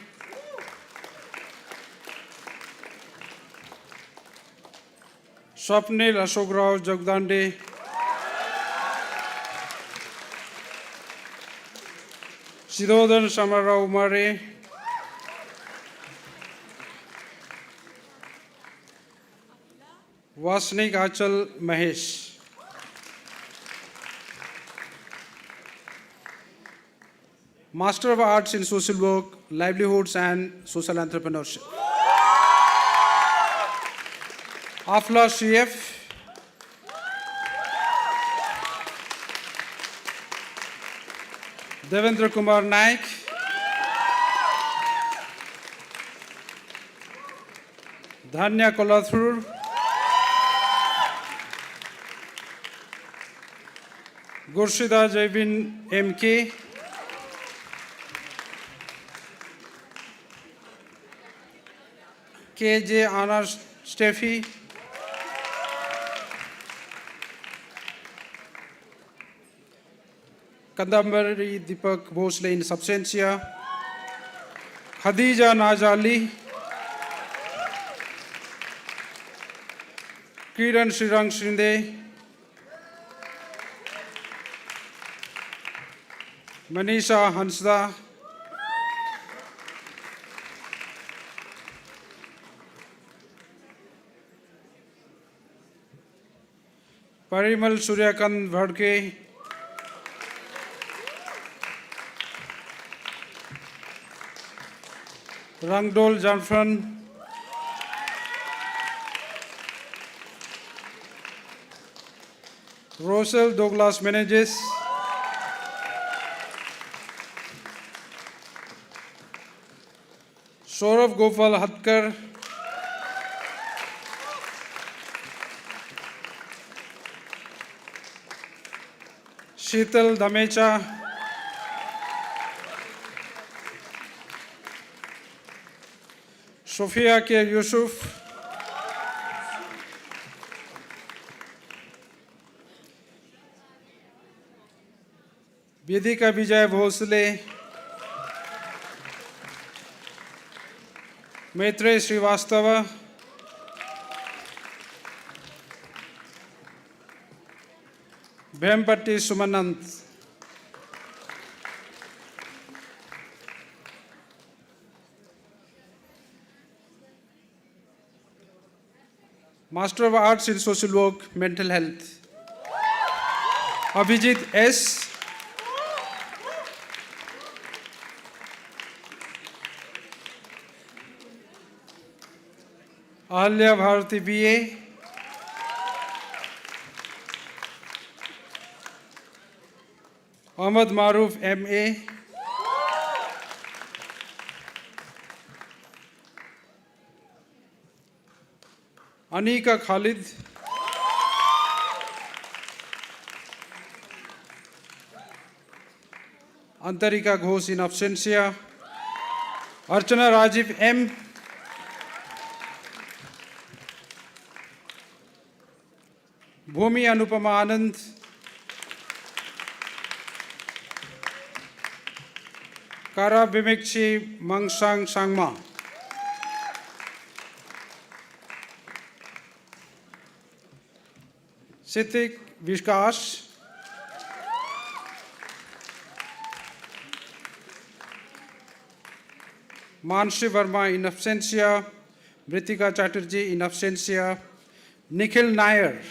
Swapnil Ashok Rao Jagdande, Siddhodhan Samarao Umare, Vasnik Achal Mahesh. Master of Arts in Social Work, Livelihoods and Social Entrepreneurship. Afla CF, Devendra Kumar Naik, Dhanya Kolathur, Gurshida Jaivin MK, KJ Anna Steffi, Kandambari Deepak Bhosle in absentia, Khadija Najali, Kiran Srirang Shinde, Manisha Hansda, Parimal Suryakant Bhadke, Rangdol Janfran, Rosel Douglas Meneges, Saurav Gopal Hatkar, Sheetal Dhamecha, Sophia K. Yusuf, Vedika Vijay Bhosle, Maitre Srivastava, Bhempatti Sumanant. Master of Arts in Social Work, Mental Health, Abhijit S. Ahalya Bharati BA, Ahmad Maruf MA, Anika Khalid, Antarika Ghosh in absentia, Archana Rajiv M, Bhumi Anupama Anand, Kara Bimikchi Mangsang Sangma, Sitik Vishkas, Manshi Verma in absentia, Mritika Chatterjee in absentia, Nikhil Nair.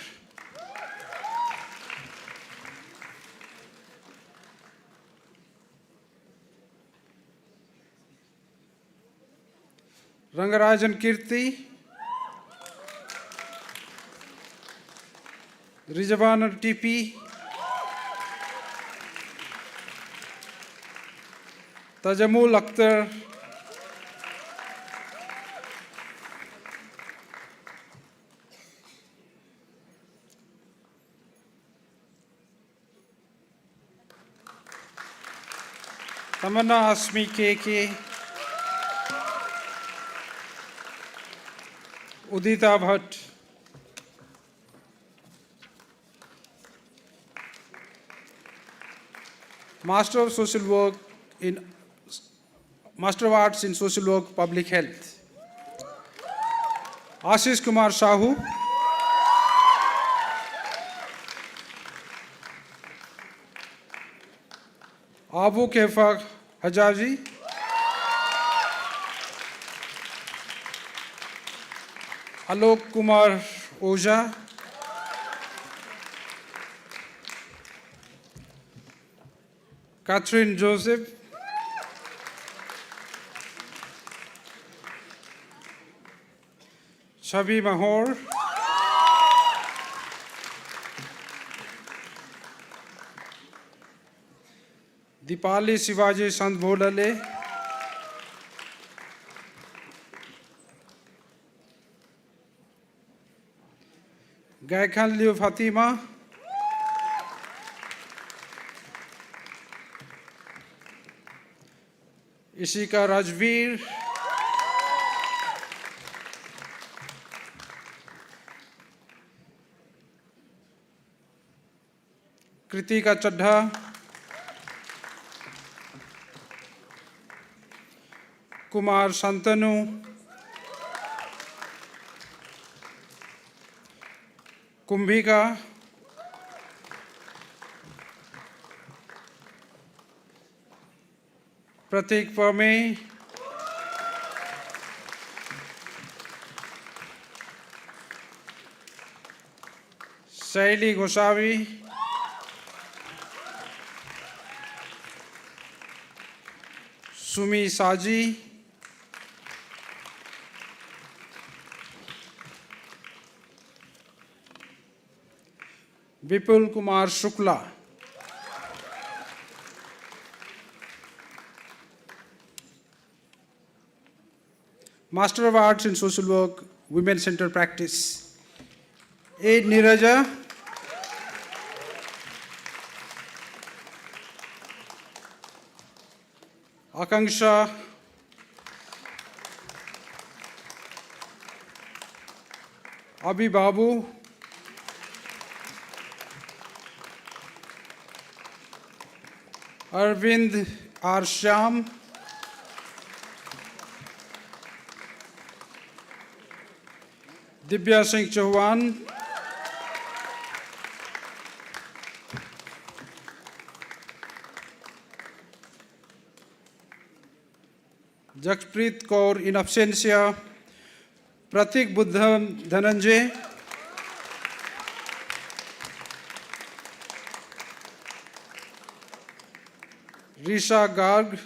Rangarajan Kirti, Rijavana TP, Tajamul Akhtar, Tamanna Asmi KK, Udita Bhatt, Master of Social Work in Master of Arts in Social Work, Public Health, Ashish Kumar Sahu, Abu Kefa Hajaji, Alok Kumar Oja, Catherine Joseph, Chabi Mahor, Dipali Shivaji Sant Bhodale, Gaikhan Liu Fatima, Ishika Rajveer, Kritika Chadha, Kumar Santanu, Kumbhika, Pratik Pame, Shaili Gosavi, Sumi Saji, Vipul Kumar Shukla, Master of Arts in Social Work, Women Center Practice, A. Niraja, Akanksha, Abhi Babu, Arvind R. Shyam, Dibya Singh Chauhan, Jakpreet Kaur in absentia, Pratik Buddham Dhananjay, Risha Garg,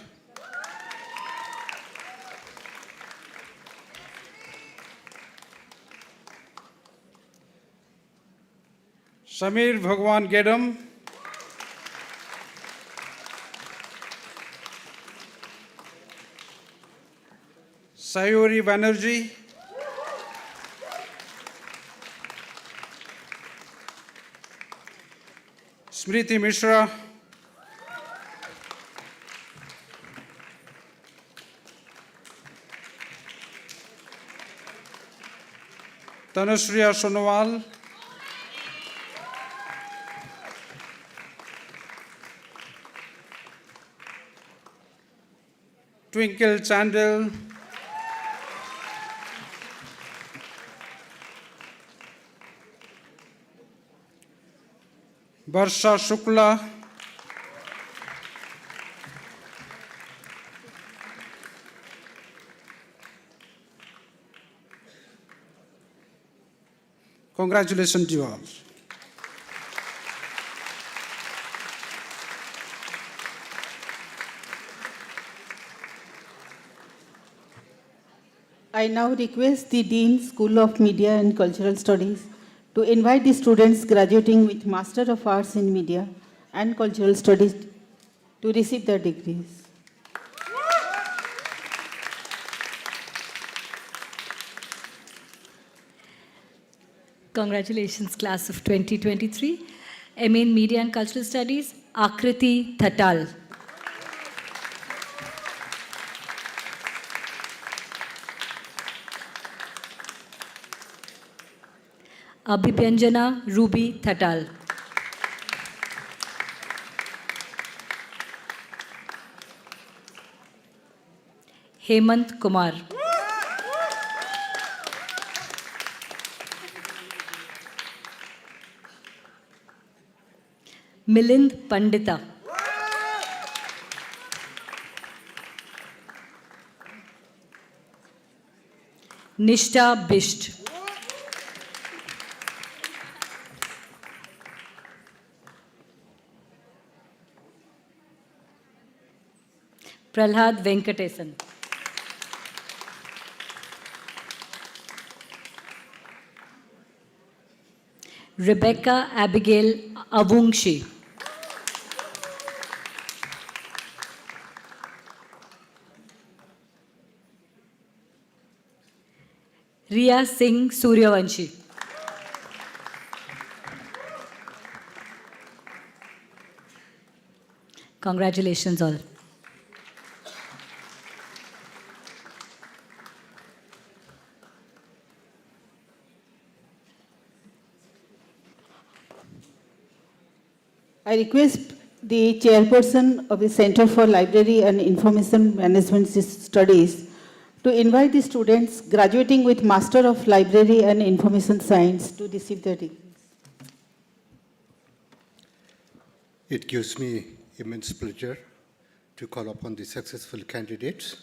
Samir Bhagwan Gedam, Sayuri Banerjee, Smriti Mishra, Tanusriya Sonowal, Twinkle Chandel, Barsha Shukla, Congratulations to you all. I now request the Dean, School of Media and Cultural Studies to invite the students graduating with Master of Arts in Media and Cultural Studies to receive their degrees. Congratulations, class of 2023. MA in Media and Cultural Studies, Akriti Thatal. Abhibyanjana Ruby Thatal. Hemant Kumar. Milind Pandita. Nishta Bisht. Pralhad Venkatesan. Rebecca Abigail Avungshi. Riya Singh Suryavanshi. Congratulations all. I request the chairperson of the Center for Library and Information Management Studies to invite the students graduating with Master of Library and Information Science to receive their degrees. It gives me immense pleasure to call upon the successful candidates.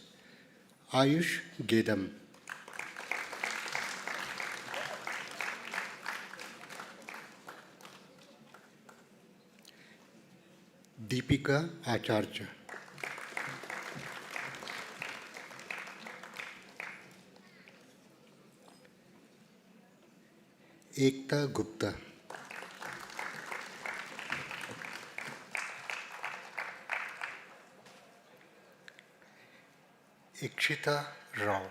Ayush Gedam. Deepika Acharya. Ekta Gupta. Ikshita Rao.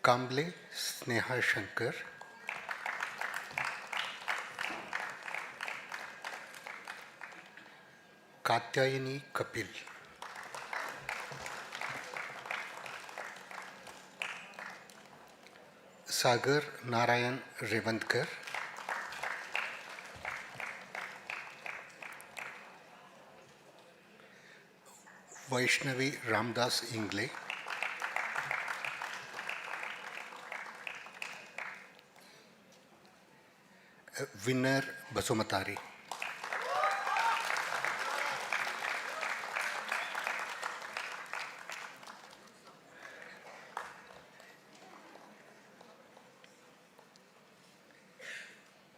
Kamble Sneha Shankar. Katyayani Kapil. Sagar Narayan Revandkar. Vaishnavi Ramdas Ingle. Winner Basumatari.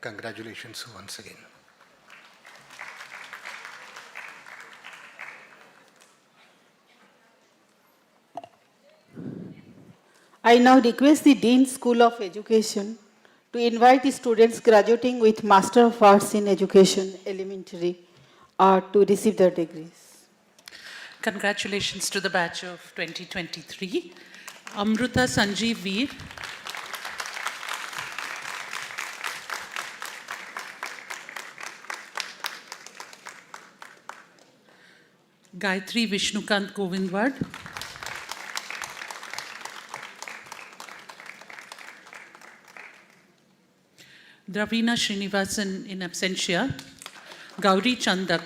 Congratulations once again. I now request the Dean, School of Education to invite the students graduating with Master of Arts in Education, Elementary Art to receive their degrees. Congratulations to the batch of 2023. Amruta Sanjeev Veer. Gayatri Vishnukant Govindwad. Dravina Srinivasan in absentia. Gauri Chandak.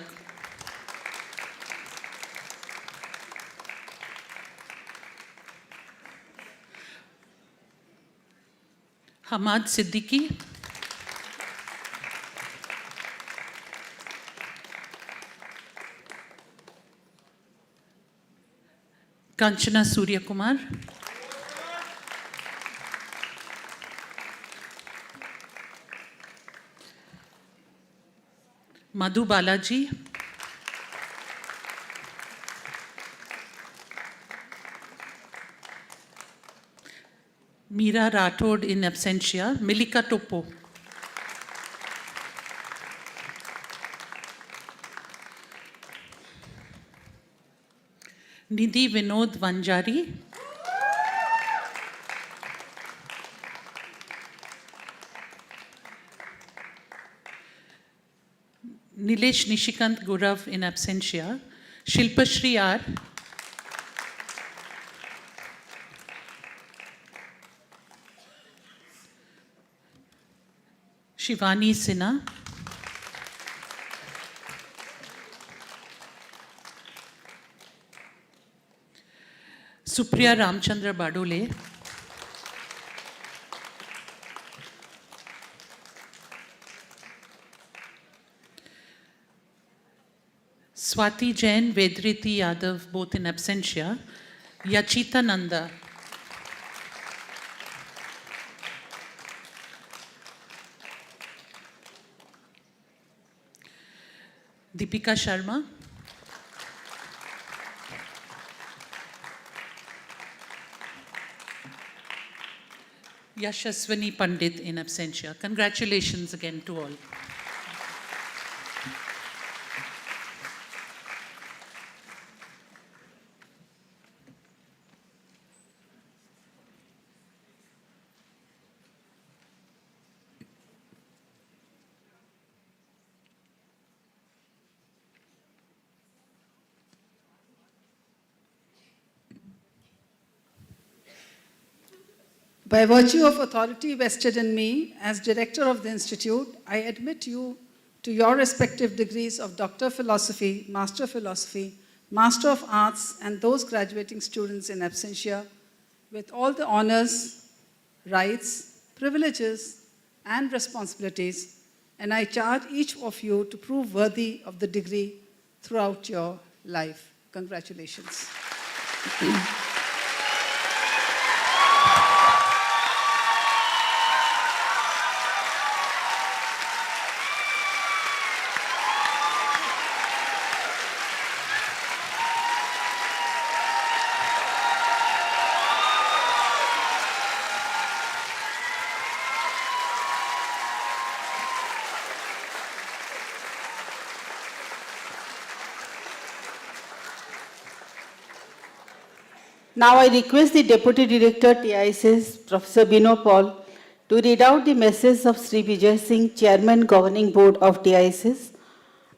Hamad Siddiqui. Kanchana Surya Kumar, Madhu Balaji, Meera Rathod in absentia, Milika Topo, Nidhi Vinod Vanjari, Nilesh Nishikant Gurav in absentia, Shilpa Shri R, Shivani Sinha, Supriya Ramchandra Badole, Swati Jain, Vedriti Yadav, both in absentia, Yachita Nanda, Deepika Sharma, Yashaswani Pandit in absentia. Congratulations again to all. By virtue of authority vested in me as director of the institute, I admit you to your respective degrees of Doctor of Philosophy, Master of Arts, and those graduating students in absentia with all the honors, rights, privileges, and responsibilities, and I charge each of you to prove worthy of the degree throughout your life. Congratulations. Now I request the Deputy Director TISS, Professor Bino Paul, to read out the message of Sri Vijay Singh, Chairman Governing Board of TISS,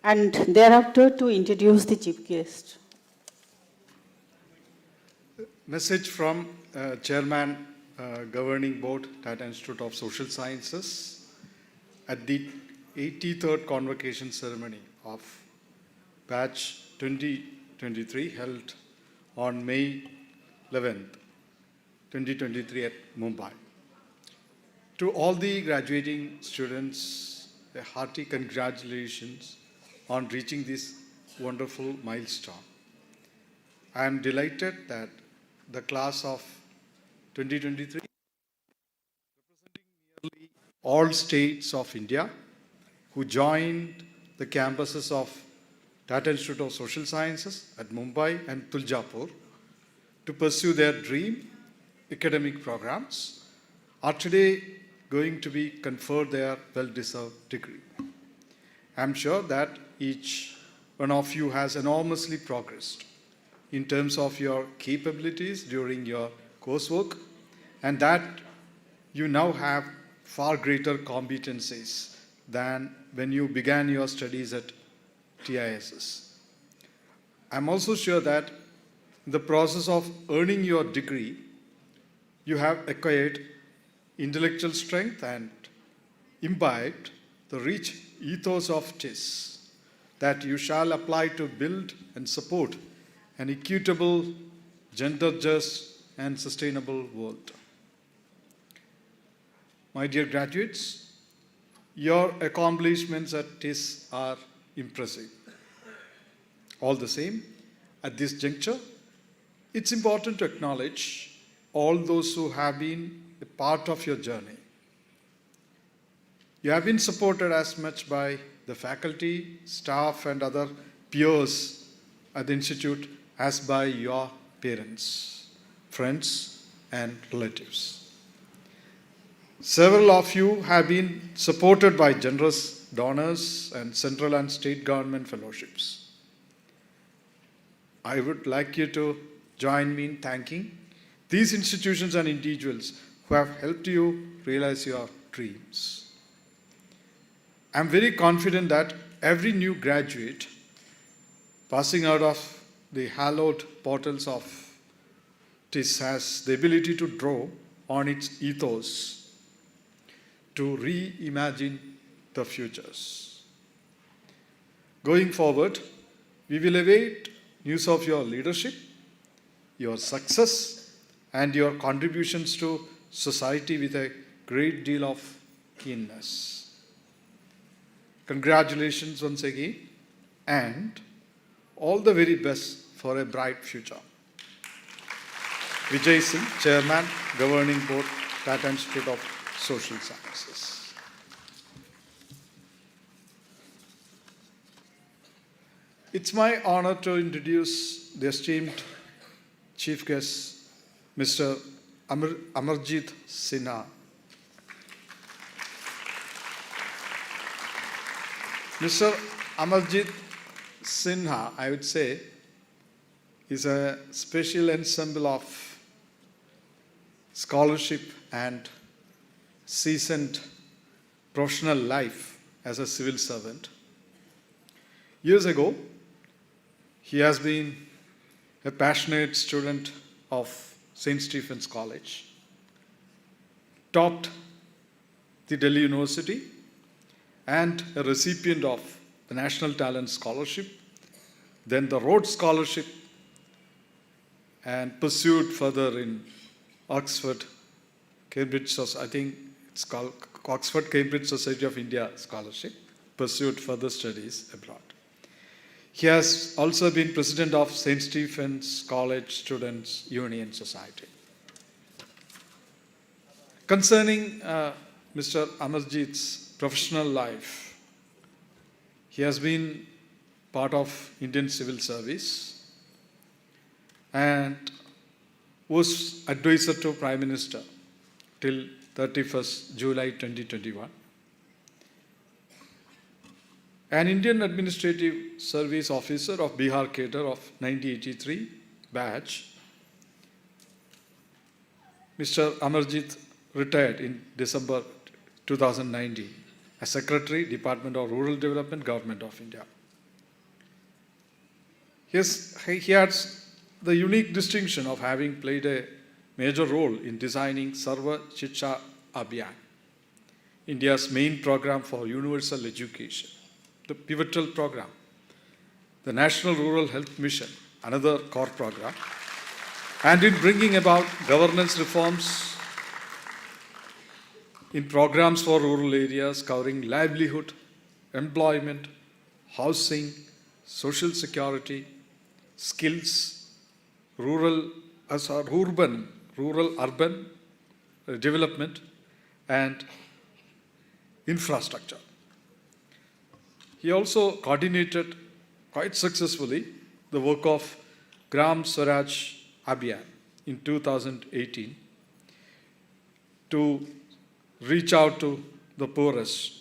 and thereafter to introduce the Chief Guest. Message from Chairman Governing Board, Tata Institute of Social Sciences, at the 83rd Convocation ceremony of Batch 2023 held on May 11th, 2023 at Mumbai. To all the graduating students, a hearty congratulations on reaching this wonderful milestone. I am delighted that the class of 2023, representing nearly all states of India, who joined the campuses of Tata Institute of Social Sciences at Mumbai and Tuljapur to pursue their dream academic programs, are today going to be conferred their well-deserved degree. I'm sure that each one of you has enormously progressed in terms of your capabilities during your coursework, and that you now have far greater competencies than when you began your studies at TISS. I'm also sure that in the process of earning your degree, you have acquired intellectual strength and imbibed the rich ethos of TISS that you shall apply to build and support an equitable, gender-just, and sustainable world. My dear graduates, your accomplishments at TISS are impressive. All the same, at this juncture, it's important to acknowledge all those who have been a part of your journey. You have been supported as much by the faculty, staff, and other peers at the Institute as by your parents, friends, and relatives. Several of you have been supported by generous donors and central and state government fellowships. I would like you to join me in thanking these institutions and individuals who have helped you realize your dreams. I'm very confident that every new graduate passing out of the hallowed portals of TISS has the ability to draw on its ethos to reimagine the futures. Going forward, we will await news of your leadership, your success, and your contributions to society with a great deal of keenness. Congratulations once again, and all the very best for a bright future. Vijay Singh, Chairman, Governing Board, Tata Institute of Social Sciences. It's my honor to introduce the esteemed Chief Guest, Mr. Amarjit Sinha. Mr. Amarjit Sinha, I would say, is a special ensemble of scholarship and seasoned professional life as a civil servant. Years ago, he has been a passionate student of St. Stephen's College, topped the Delhi University, and a recipient of the National Talent Scholarship, then the Rhodes Scholarship, and pursued further in Oxford, Cambridge, I think it's called Oxford Cambridge Society of India Scholarship, pursued further studies abroad. He has also been president of St. Stephen's College Students' Union Society. Concerning Mr. Amarjit's professional life, he has been part of Indian civil service and was advisor to Prime Minister till 31st July 2021. An Indian Administrative Service Officer of Bihar cadre of 1983 batch, Mr. Amarjit retired in December 2019 as Secretary, Department of Rural Development, Government of India. He has the unique distinction of having played a major role in designing Sarva Shiksha Abhiyan, India's main program for universal education, the pivotal program, the National Rural Health Mission, another core program, and in bringing about governance reforms in programs for rural areas covering livelihood, employment, housing, social security, skills, urban development, and infrastructure. He also coordinated quite successfully the work of Gram Swaraj Abhiyan in 2018 to reach out to the poorest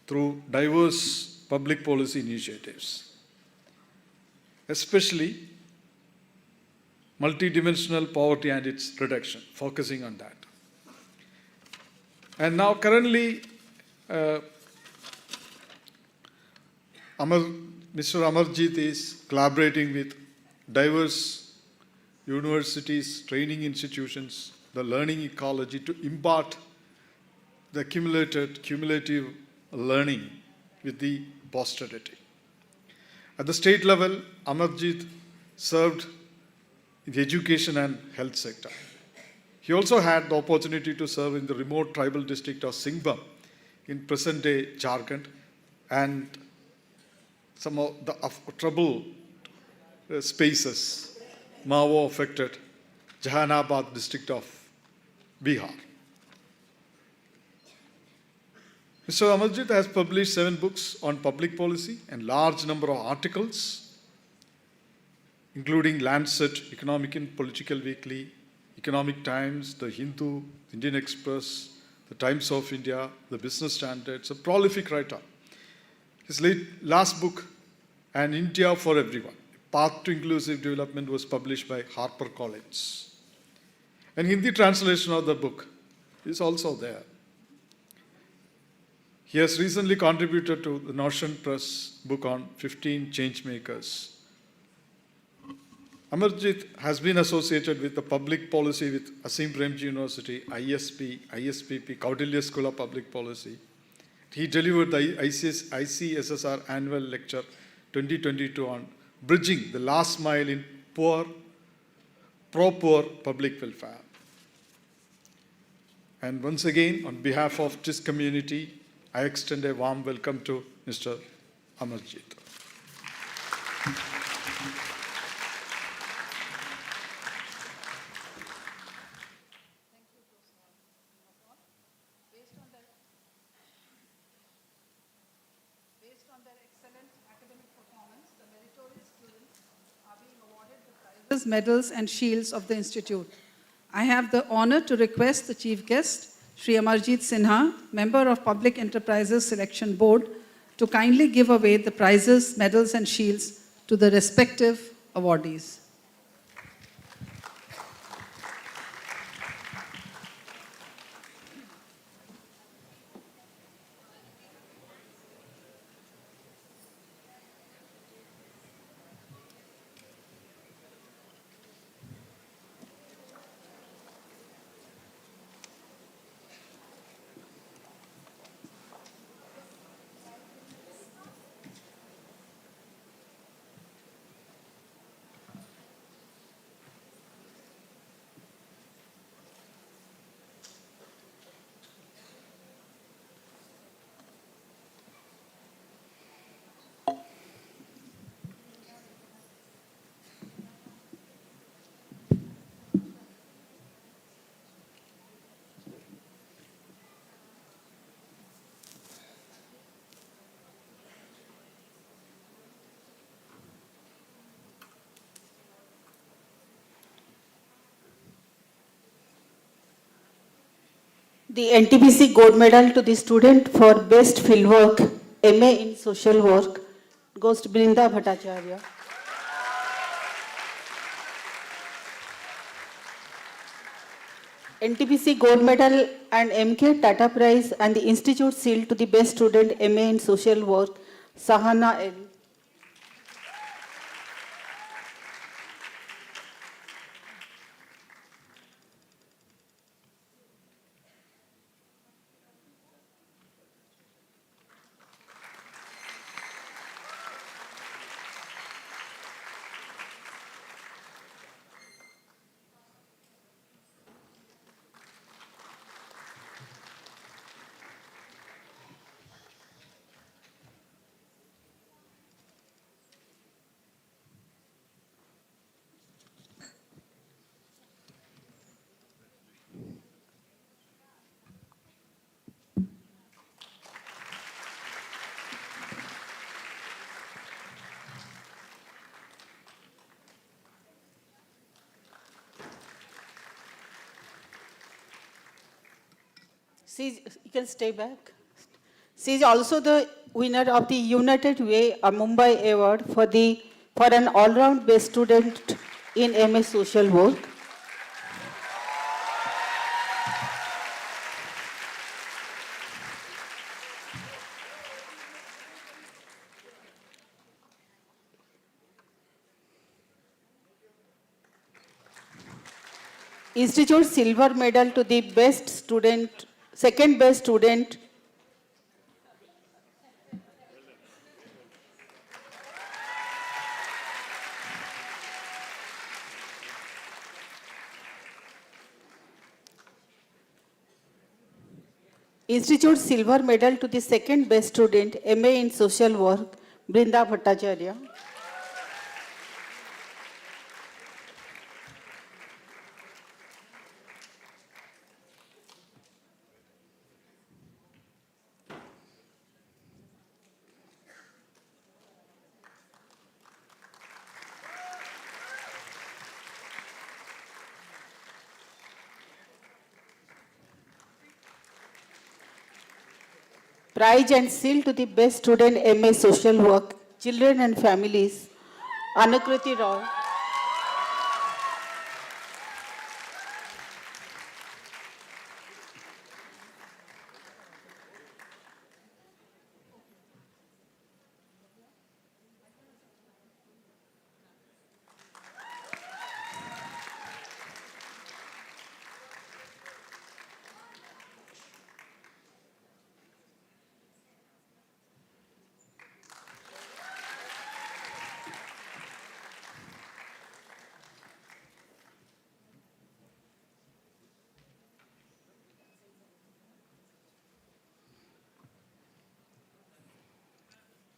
through diverse public policy initiatives, especially multidimensional poverty and its reduction, focusing on that. And now currently, Mr. Amarjit is collaborating with diverse universities, training institutions, the learning ecology to impart the cumulative learning with the posterity. At the state level, Amarjit served in the education and health sector. He also had the opportunity to serve in the remote tribal district of Singhbam in present-day Jharkhand and some of the troubled spaces Mao-affected Jahanabad district of Bihar. Mr. Amarjit has published 7 books on public policy and large number of articles, including Lancet, Economic and Political Weekly, Economic Times, The Hindu, Indian Express, The Times of India, The Business Standards, a prolific writer. His last book, An India for Everyone, Path to Inclusive Development, was published by HarperCollins. And Hindi translation of the book is also there. He has recently contributed to the Notion Press book on 15 Changemakers. Amarjit has been associated with the public policy with Asim Premji University, ISP, ISPP, Kautilya School of Public Policy. He delivered the ICSSR Annual Lecture 2022 on bridging the last mile in pro-poor public welfare. And once again, on behalf of TISS community, I extend a warm welcome to Mr. Amarjit. Based on their excellent academic performance, the meritorious students are being awarded the prizes, medals, and shields of the Institute. I have the honor to request the Chief Guest, Shri Amarjit Sinha, Member of Public Enterprises Selection Board, to kindly give away the prizes, medals, and shields to the respective awardees. The NTPC Gold Medal to the student for Best Fieldwork, MA in Social Work, goes to Brinda Bhattacharya. NTPC Gold Medal and MK Tata Prize and the Institute Seal to the Best Student, MA in Social Work, Sahana L. She, you can stay back. She is also the winner of the United Way Mumbai Award for an all-round best student in MA Social Work. Institute Silver Medal to the best student, second best student. Institute Silver Medal to the second best student, MA in Social Work, Brinda Bhattacharya. Prize and seal to the best student MA Social Work, Children and Families, Anukriti Roy.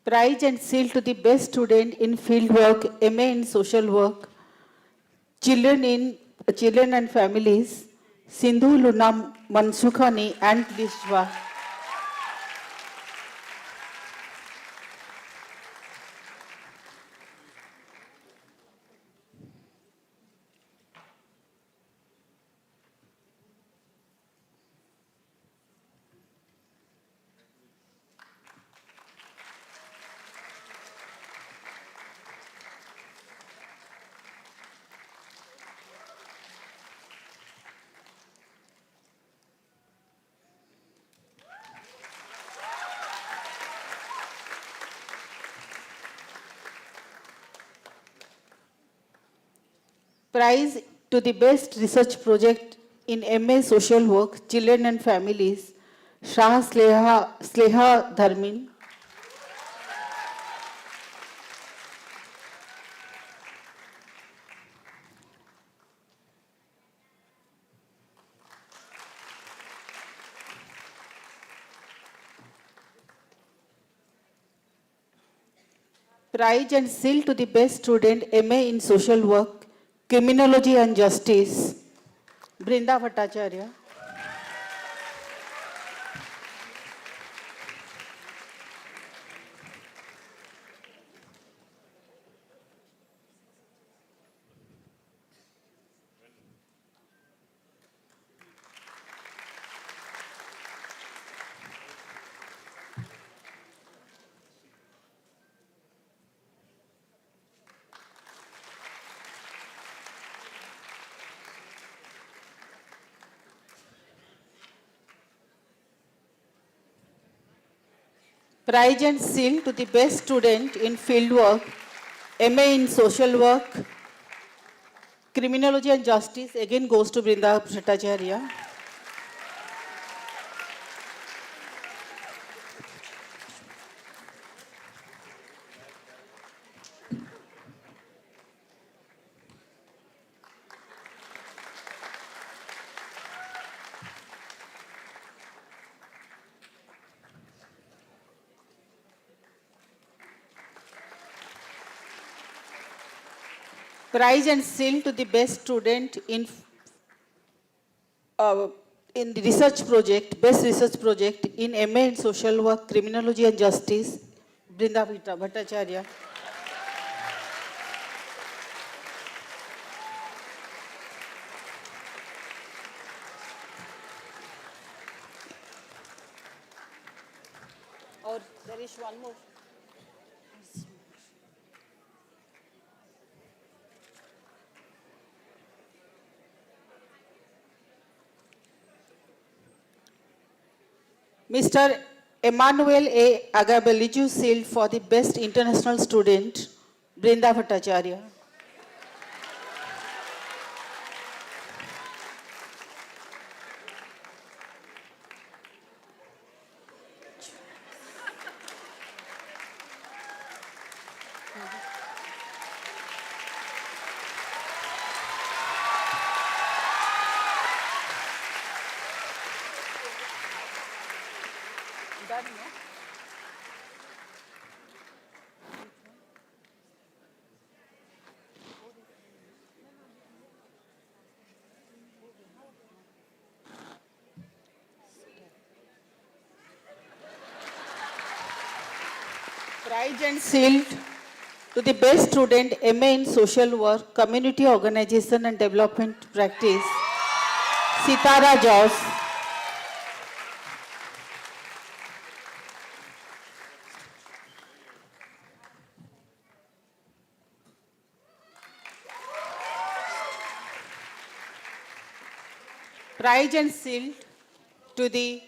Prize and seal to the best student in fieldwork, MA in social work, children and families, Sindhu Luna Mansukhani and Lishwa. Prize to the best research project in MA Social Work, Children and Families, Shah Sleha Dharmin. Prize and seal to the best student MA in Social Work, Criminology and Justice, Brinda Bhattacharya. Prize and seal to the best student in fieldwork, MA in social work, criminology and justice, again goes to Brinda Bhattacharya. Prize and seal to the best student in the research project, best research project in MA in social work, criminology and justice, Brinda Bhattacharya. Or there is one more. Mr. Emmanuel A. Agabeliju Seal for the Best International Student, Brinda Bhattacharya. Prize and sealed to the best student, MA in Social Work, Community Organization and Development Practice, Sitara Jos. Prize and shield to the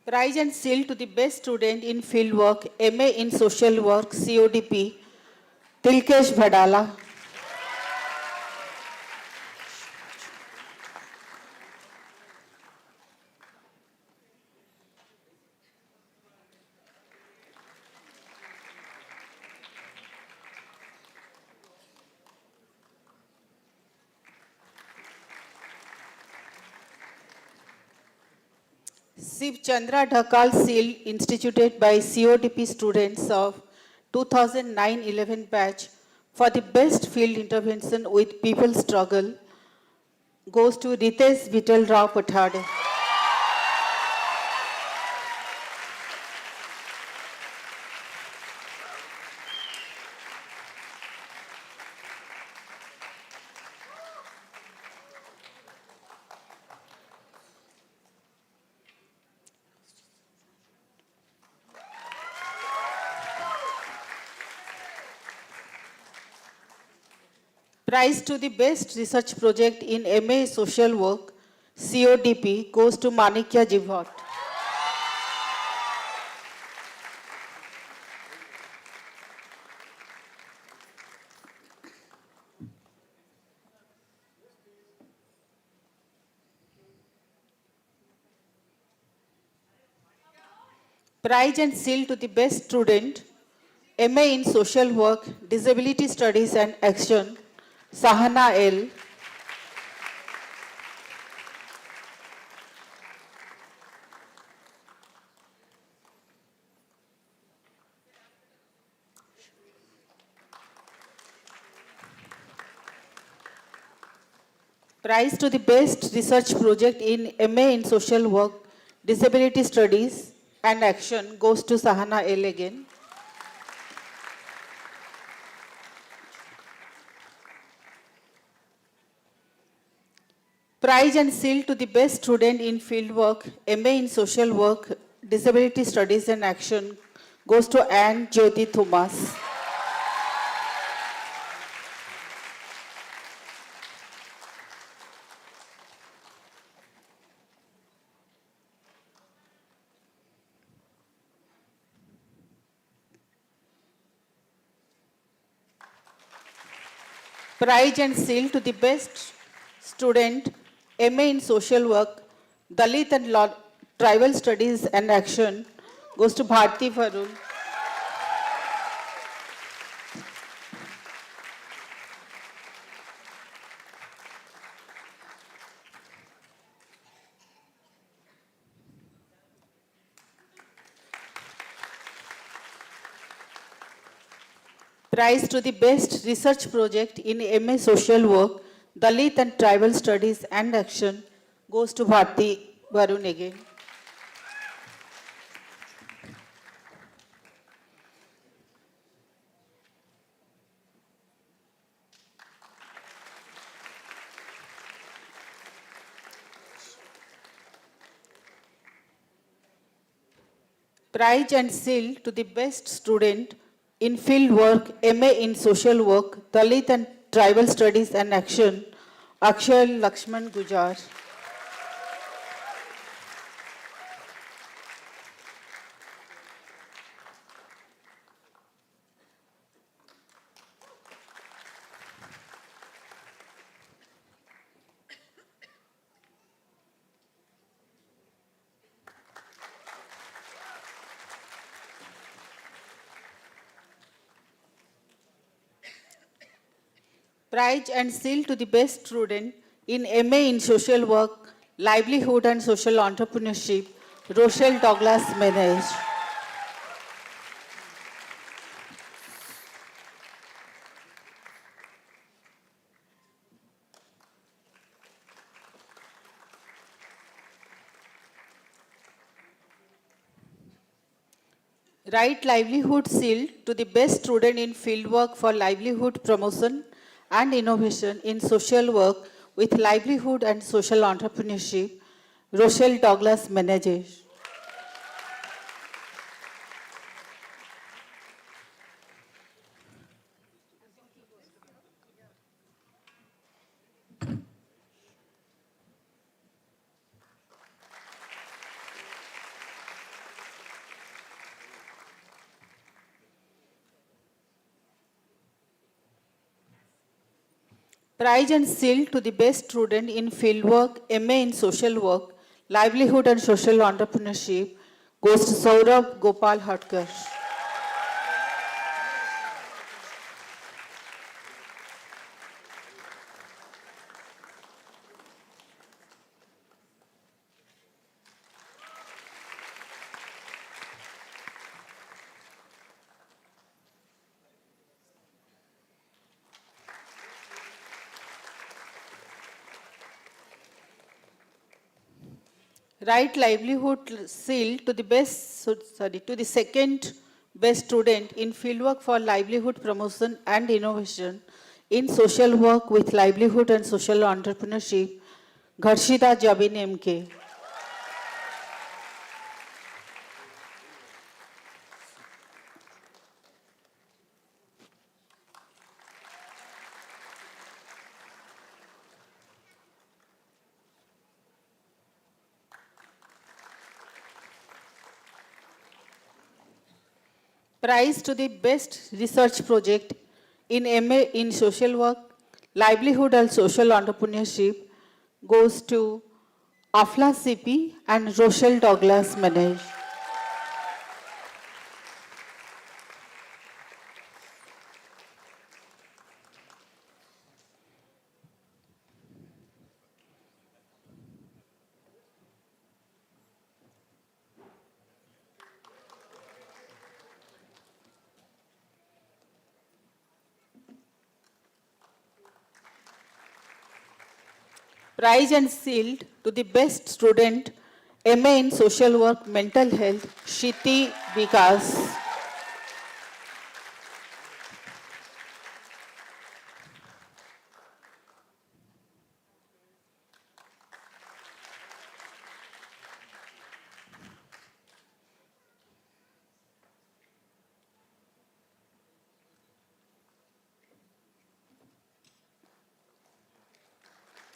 Prize and shield to the best student in fieldwork, MA in social work, CODP, Tilkesh Bhadala. Shiv Chandra Dhakal Seal instituted by CODP students of 2009-11 batch for the best field intervention with people struggle goes to Ritesh Vital Rao Pathade. Prize to the best research project in MA social work, CODP, goes to Manikya Jivot. Prize and seal to the best student, MA in social work, disability studies and action, Sahana L. Prize to the best research project in MA in social work, disability studies and action goes to Sahana L again. Prize and seal to the best student in fieldwork, MA in social work, disability studies and action goes to Anne Jyoti Thomas. Prize and seal to the best student, MA in social work, Dalit and tribal studies and action goes to Bharti Varun. Prize to the best research project in MA social work, Dalit and tribal studies and action goes to Bharti Varun again. Prize and seal to the best student in field work, MA in social work, Dalit and tribal studies and action, Akshay Lakshman Gujar. Prize and seal to the best student in MA in social work, livelihood and social entrepreneurship, Rochelle Douglas Menage. Right livelihood seal to the best student in fieldwork for livelihood promotion and innovation in social work with livelihood and social entrepreneurship, Rochelle Douglas Menezes. Prize and seal to the best student in fieldwork, MA in social work, livelihood and social entrepreneurship goes to Saurabh Gopal Hatkar. Right livelihood seal to the to the second best student in fieldwork for livelihood promotion and innovation in social work with livelihood and social entrepreneurship, Gharshita Jabin MK. Prize to the best research project in MA in social work, livelihood and social entrepreneurship goes to Afla CP and Rochelle Douglas Menezes. Prize and sealed to the best student, MA in social work, mental health, Shiti Vikas.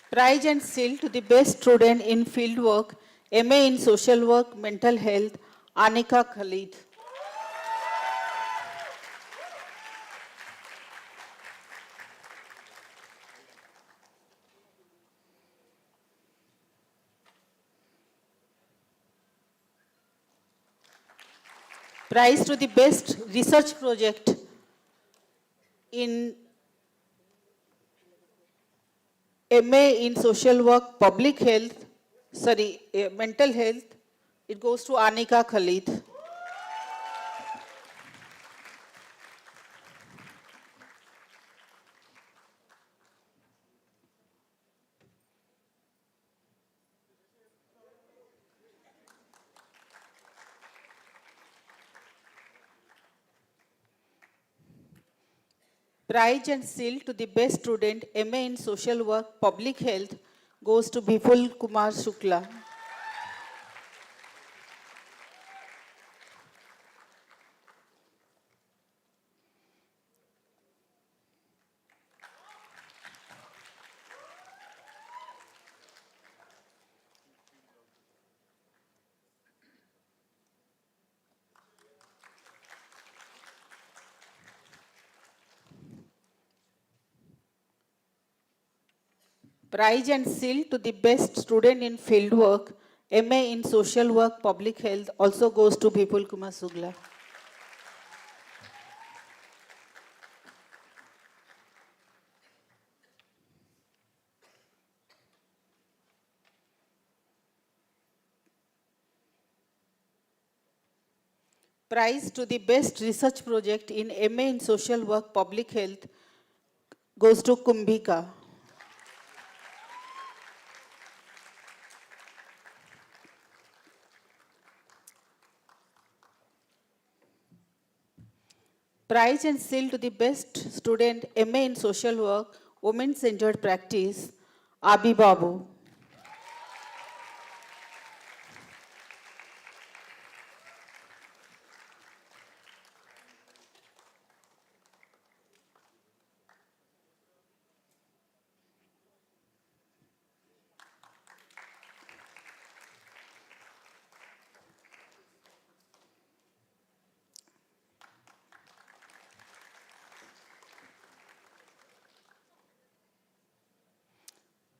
Prize and seal to the best student in fieldwork, MA in social work, mental health, Anika Khalid. Prize to the best research project in MA in social work, public health, mental health, it goes to Anika Khalid. Prize and seal to the best student, MA in social work, public health, goes to Vipul Kumar Shukla. Prize and seal to the best student in fieldwork, MA in social work, public health, also goes to Vipul Kumar Shukla. Prize to the best research project in MA in social work, public health, goes to Kumbhika. Prize and seal to the best student, MA in social work, women-centered practice, Abi Babu.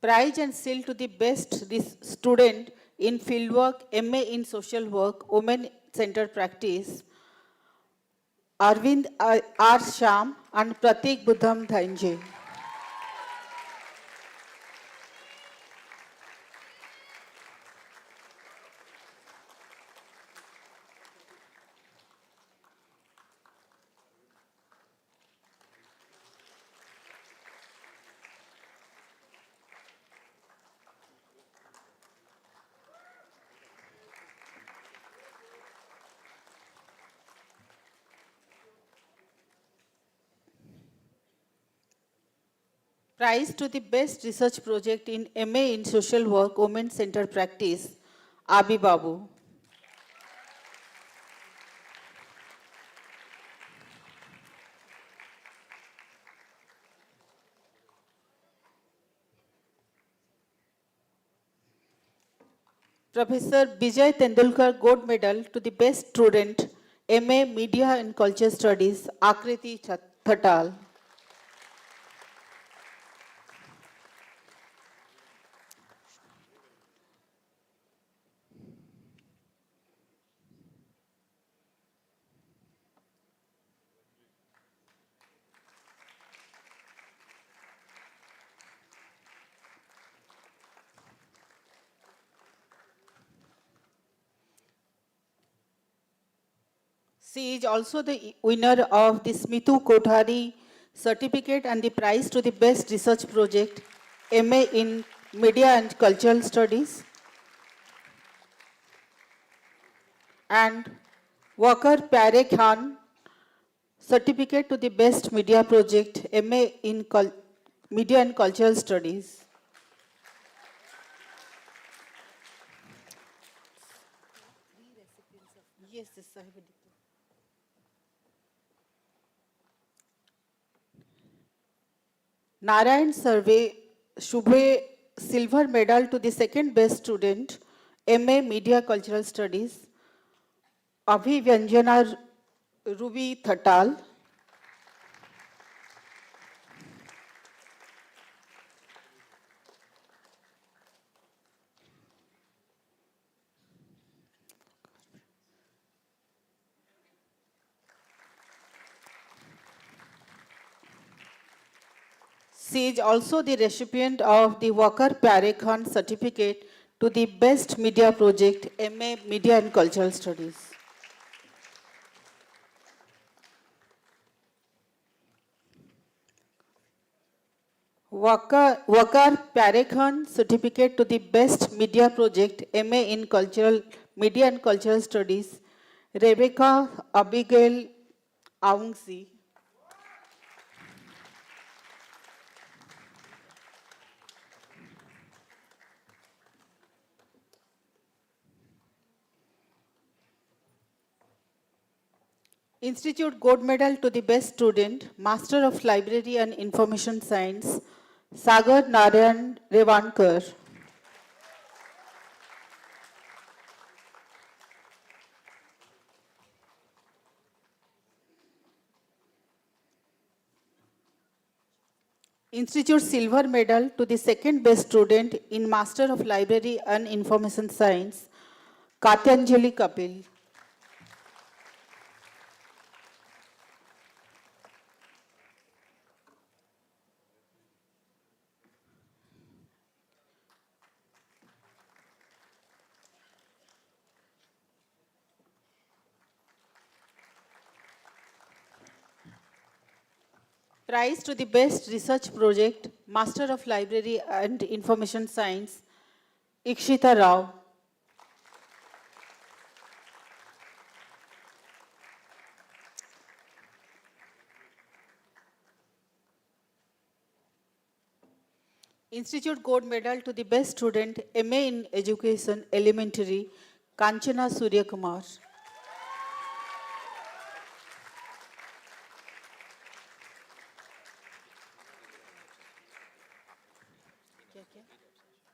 Prize and seal to the best student in fieldwork, MA in social work, women centered practice, Arvind R. Sham and Pratik Budham Dhanji. Prize to the best research project in MA in social work, women centered practice, Abi Babu. Professor Bijay Tendulkar Gold Medal to the best student, MA Media and Culture Studies, Akriti Thatal. She is also the winner of the Smitu Kothari certificate and the prize to the best research project, MA in Media and Cultural Studies. And Walker Pare Khan certificate to the best media project, MA in Media and Cultural Studies. Yes, I have it. Narayan Survey Shubhe silver medal to the second best student, MA Media Cultural Studies, Abhivanjana Ruby Thatal. She is also the recipient of the Walker Pare Khan certificate to the best media project, MA Media and Cultural Studies. Walker Pare Khan certificate to the best media project, MA in Media and Cultural Studies, Rebecca Abigail Aungsi. Institute Gold Medal to the best student, Master of Library and Information Science, Sagar Narayan Revankar. Institute Silver Medal to the second best student in Master of Library and Information Science, Katyanjali Kapil. Prize to the best research project, Master of Library and Information Science, Ikshita Rao. Institute Gold Medal to the best student, MA in Education, Elementary, Kanchana Surya Kumar.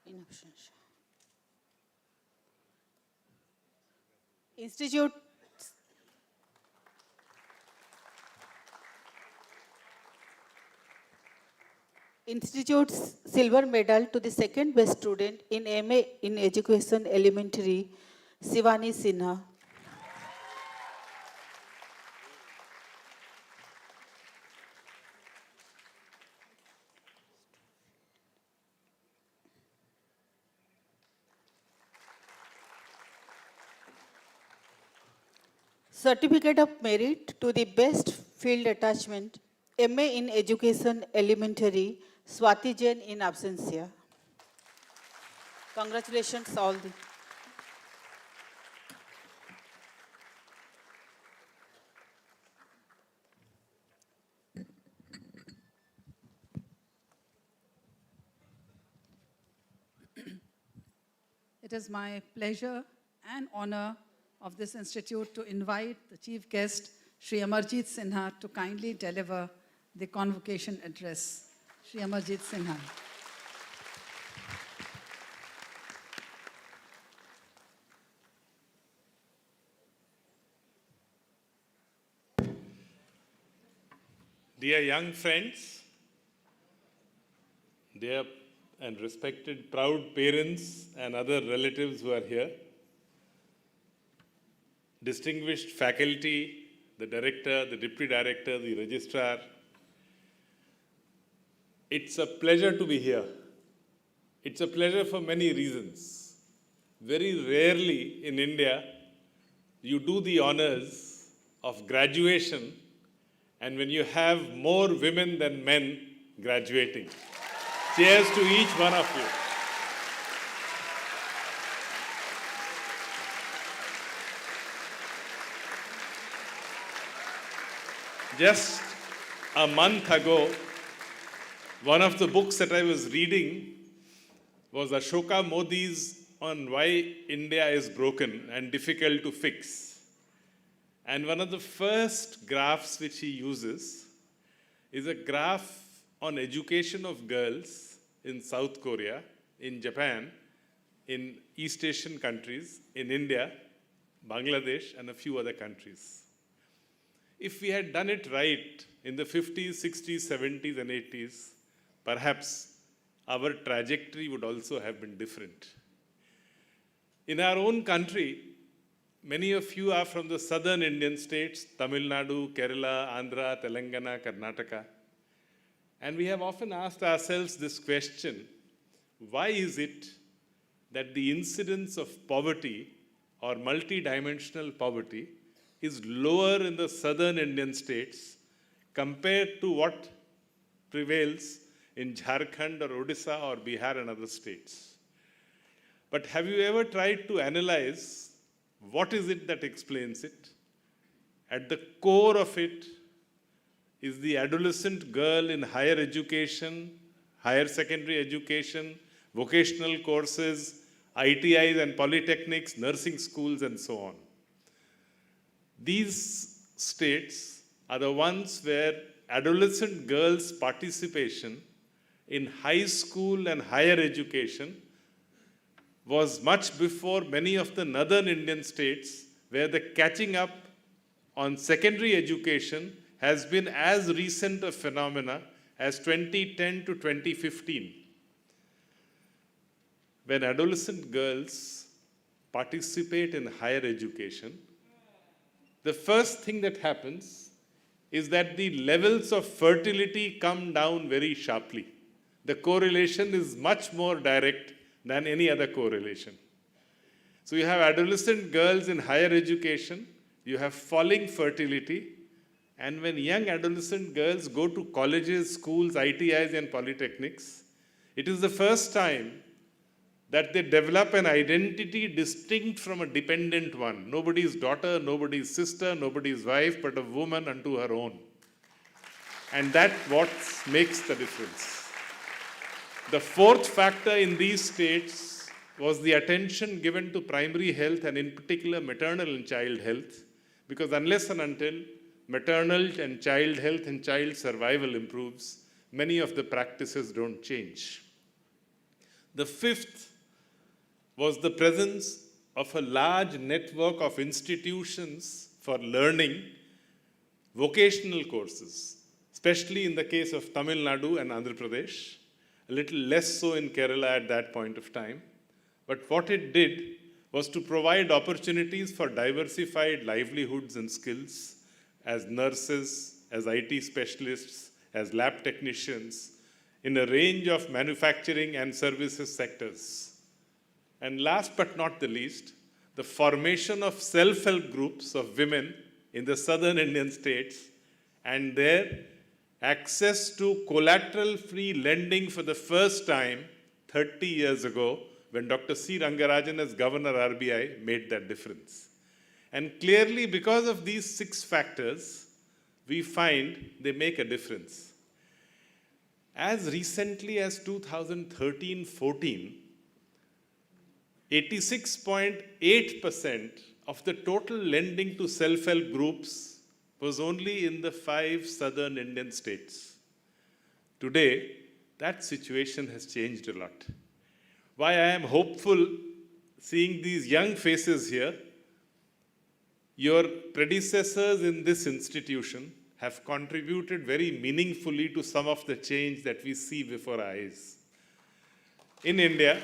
In absentia. Institute Institute's silver medal to the second best student in MA in Education Elementary, Sivani Sinha. Certificate of Merit to the best field attachment, MA in Education Elementary, Swati Jain in absentia. Congratulations all. It is my pleasure and honor of this institute to invite the chief guest, Shri Amarjit Sinha, to kindly deliver the convocation address. Shri Amarjit Sinha. Dear young friends, dear and respected proud parents and other relatives who are here, distinguished faculty, the director, the deputy director, the registrar, it's a pleasure to be here. It's a pleasure for many reasons. Very rarely in India, you do the honors of graduation, and when you have more women than men graduating. Cheers to each one of you. Just a month ago, one of the books that I was reading was Ashoka Modi's on why India is broken and difficult to fix. And one of the first graphs which he uses is a graph on education of girls in South Korea, in Japan, in East Asian countries, in India, Bangladesh, and a few other countries. If we had done it right in the 50s, 60s, 70s, and 80s, perhaps our trajectory would also have been different. In our own country, many of you are from the southern Indian states, Tamil Nadu, Kerala, Andhra, Telangana, Karnataka. And we have often asked ourselves this question, why is it that the incidence of poverty or multidimensional poverty is lower in the southern Indian states compared to what prevails in Jharkhand or Odisha or Bihar and other states? But have you ever tried to analyze what is it that explains it? At the core of it is the adolescent girl in higher education, higher secondary education, vocational courses, ITIs and polytechnics, nursing schools, and so on. These states are the ones where adolescent girls' participation in high school and higher education was much before many of the northern Indian states, where the catching up on secondary education has been as recent a phenomena as 2010 to 2015. When adolescent girls participate in higher education, the first thing that happens is that the levels of fertility come down very sharply. The correlation is much more direct than any other correlation. So you have adolescent girls in higher education, you have falling fertility, and when young adolescent girls go to colleges, schools, ITIs, and polytechnics, it is the first time that they develop an identity distinct from a dependent one. Nobody's daughter, nobody's sister, nobody's wife, but a woman unto her own. And that's what makes the difference. The fourth factor in these states was the attention given to primary health and in particular maternal and child health, because unless and until maternal and child health and child survival improves, many of the practices don't change. The fifth was the presence of a large network of institutions for learning vocational courses, especially in the case of Tamil Nadu and Andhra Pradesh, a little less so in Kerala at that point of time. But what it did was to provide opportunities for diversified livelihoods and skills as nurses, as IT specialists, as lab technicians, in a range of manufacturing and services sectors. And last but not the least, the formation of self-help groups of women in the southern Indian states and their access to collateral-free lending for the first time 30 years ago when Dr. C. Rangarajan as Governor RBI made that difference. And clearly because of these 6 factors, we find they make a difference. As recently as 2013-14, 86.8% of the total lending to self-help groups was only in the 5 southern Indian states. Today, that situation has changed a lot. Why I am hopeful seeing these young faces here, your predecessors in this institution have contributed very meaningfully to some of the change that we see before our eyes. In India,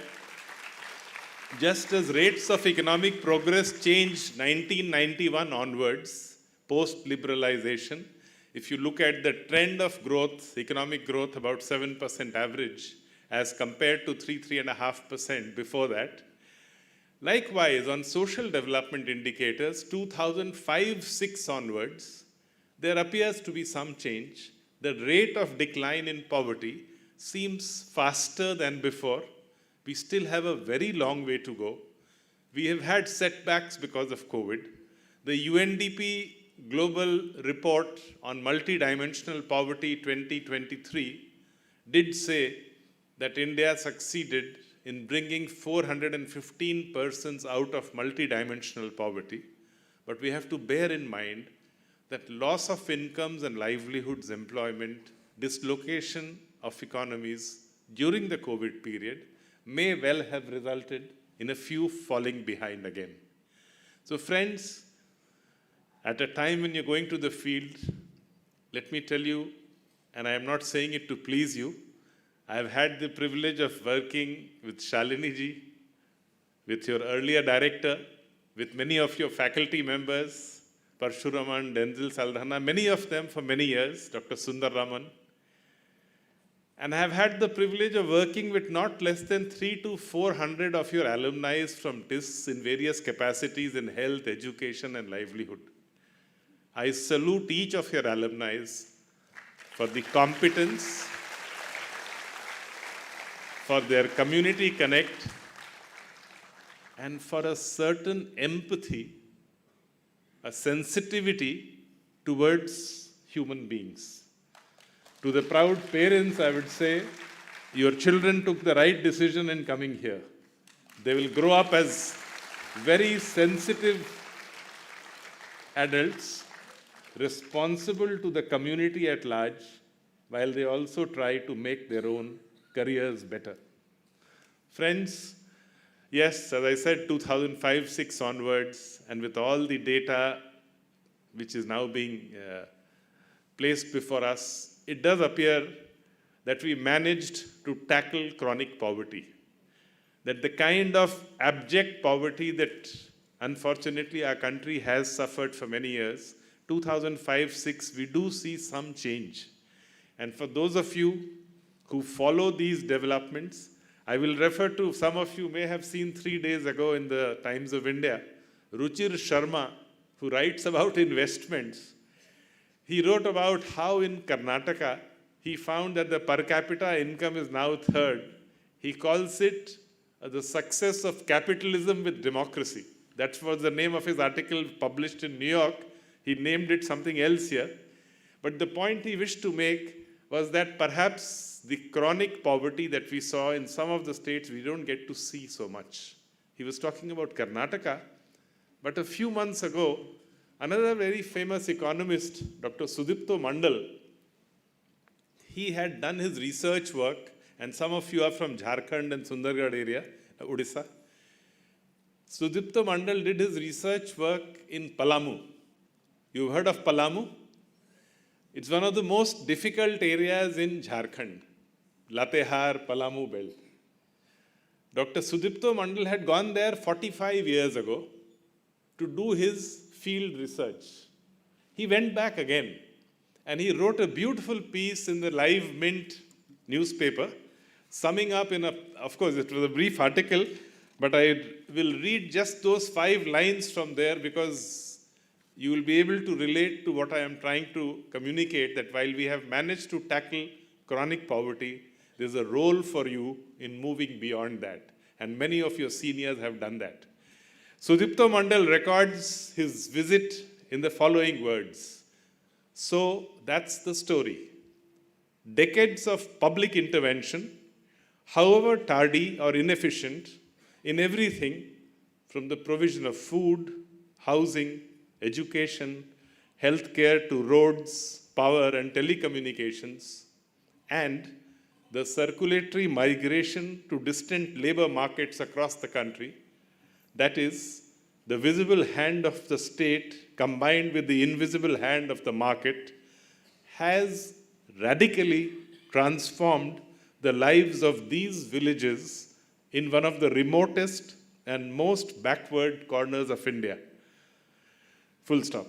just as rates of economic progress changed 1991 onwards, post-liberalization, if you look at the trend of growth, economic growth about 7% average, as compared to 3.5% before that. Likewise, on social development indicators, 2005-06 onwards, there appears to be some change. The rate of decline in poverty seems faster than before. We still have a very long way to go. We have had setbacks because of COVID. The UNDP Global Report on Multidimensional Poverty 2023 did say that India succeeded in bringing 415 persons out of multidimensional poverty. But we have to bear in mind that loss of incomes and livelihoods, employment, dislocation of economies during the COVID period may well have resulted in a few falling behind again. So friends, at a time when you're going to the field, let me tell you, and I am not saying it to please you, I have had the privilege of working with Shalini ji, with your earlier director, with many of your faculty members, Parshuraman, Denzil Saldana, many of them for many years, Dr. Sundar Raman. And I have had the privilege of working with not less than 300 to 400 of your alumni from TISS in various capacities in health, education, and livelihood. I salute each of your alumni for the competence, for their community connect, and for a certain empathy, a sensitivity towards human beings. To the proud parents, I would say, your children took the right decision in coming here. They will grow up as very sensitive adults, responsible to the community at large, while they also try to make their own careers better. Friends, yes, as I said, 2005-06 onwards, and with all the data which is now being placed before us, it does appear that we managed to tackle chronic poverty. That the kind of abject poverty that unfortunately our country has suffered for many years, 2005-06, we do see some change. And for those of you who follow these developments, I will refer to, some of you may have seen 3 days ago in the Times of India, Ruchir Sharma, who writes about investments. He wrote about how in Karnataka, he found that the per capita income is now 3rd. He calls it the success of capitalism with democracy. That was the name of his article published in New York. He named it something else here. But the point he wished to make, was that perhaps the chronic poverty that we saw in some of the states, we don't get to see so much. He was talking about Karnataka, but a few months ago, another very famous economist, Dr. Sudipto Mandal, he had done his research work, and some of you are from Jharkhand and Sundargarh area, Odisha. Sudipto Mandal did his research work in Palamu. You've heard of Palamu? It's one of the most difficult areas in Jharkhand, Latehar, Palamu belt. Dr. Sudipto Mandal had gone there 45 years ago to do his field research. He went back again and he wrote a beautiful piece in the Live Mint newspaper, summing up of course, it was a brief article, but I will read just those 5 lines from there because you will be able to relate to what I am trying to communicate, that while we have managed to tackle chronic poverty, there's a role for you in moving beyond that. And many of your seniors have done that. Sudipto Mandal records his visit in the following words. So that's the story. Decades of public intervention, however tardy or inefficient, in everything from the provision of food, housing, education, healthcare to roads, power and telecommunications, and the circulatory migration to distant labor markets across the country, that is, the visible hand of the state combined with the invisible hand of the market, has radically transformed the lives of these villages in one of the remotest and most backward corners of India. Full stop.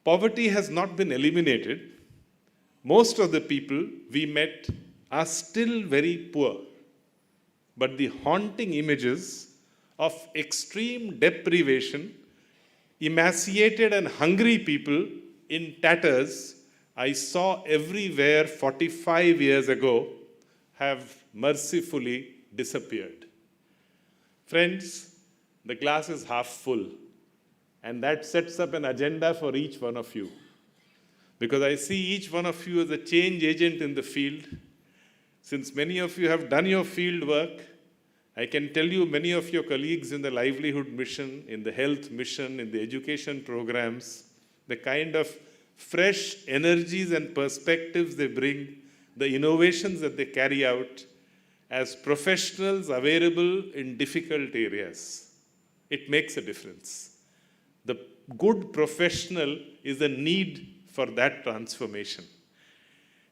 Poverty has not been eliminated. Most of the people we met are still very poor. But the haunting images of extreme deprivation, emaciated and hungry people in tatters I saw everywhere 45 years ago have mercifully disappeared. Friends, the glass is half full, and that sets up an agenda for each one of you. Because I see each one of you as a change agent in the field. Since many of you have done your field work, I can tell you many of your colleagues in the livelihood mission, in the health mission, in the education programs, the kind of fresh energies and perspectives they bring, the innovations that they carry out as professionals available in difficult areas. It makes a difference. The good professional is a need for that transformation.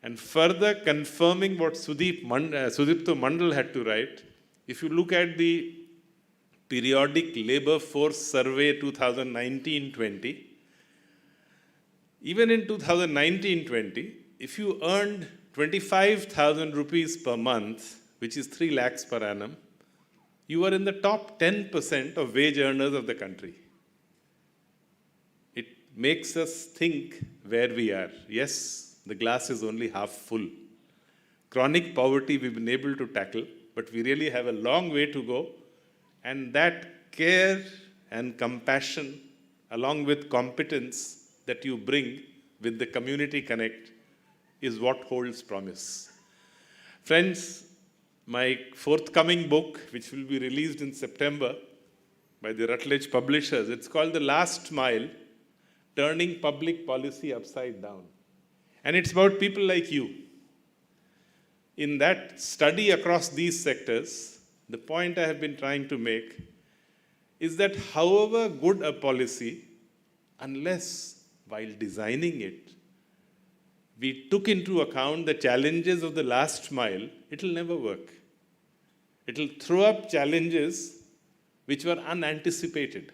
And further confirming what Sudipto Mandal had to write, if you look at the periodic labor force survey 2019-20, even in 2019-20, if you earned 25,000 rupees per month, which is 3 lakhs per annum, you are in the top 10% of wage earners of the country. It makes us think where we are. Yes, the glass is only half full. Chronic poverty we've been able to tackle, but we really have a long way to go. And that care and compassion, along with competence that you bring with the community connect, is what holds promise. Friends, my forthcoming book, which will be released in September by the Routledge Publishers, it's called The Last Mile, Turning Public Policy Upside Down. And it's about people like you. In that study across these sectors, the point I have been trying to make is that however good a policy, unless while designing it, we took into account the challenges of the last mile, it will never work. It will throw up challenges which were unanticipated.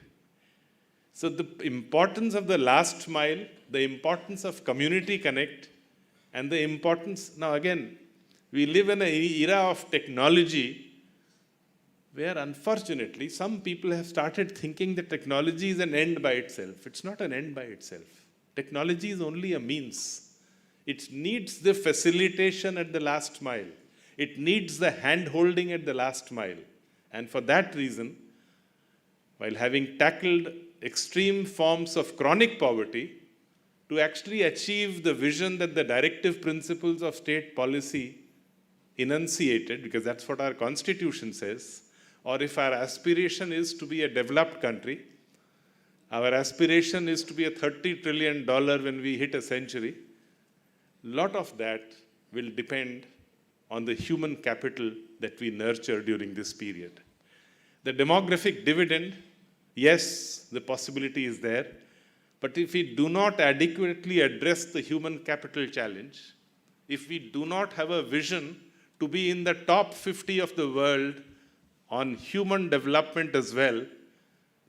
So the importance of the last mile, the importance of community connect, and the importance, now again, we live in an era of technology where unfortunately some people have started thinking that technology is an end by itself. It's not an end by itself. Technology is only a means. It needs the facilitation at the last mile. It needs the hand-holding at the last mile. And for that reason, while having tackled extreme forms of chronic poverty, to actually achieve the vision that the directive principles of state policy enunciated, because that's what our constitution says, or if our aspiration is to be a developed country, our aspiration is to be a $30 trillion when we hit a century, lot of that will depend on the human capital that we nurture during this period. The demographic dividend, yes, the possibility is there, but if we do not adequately address the human capital challenge, if we do not have a vision to be in the top 50 of the world on human development as well,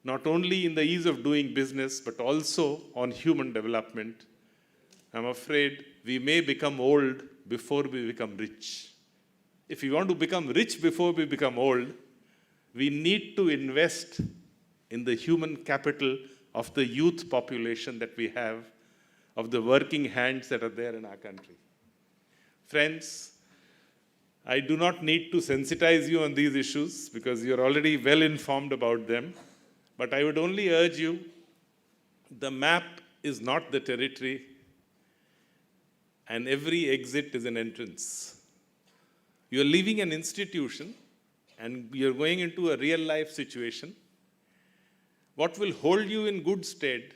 not only in the ease of doing business, but also on human development, I'm afraid we may become old before we become rich. If we want to become rich before we become old, we need to invest in the human capital of the youth population that we have, of the working hands that are there in our country. Friends, I do not need to sensitize you on these issues because you're already well informed about them, but I would only urge you, the map is not the territory, and every exit is an entrance. You're leaving an institution and you're going into a real life situation. What will hold you in good stead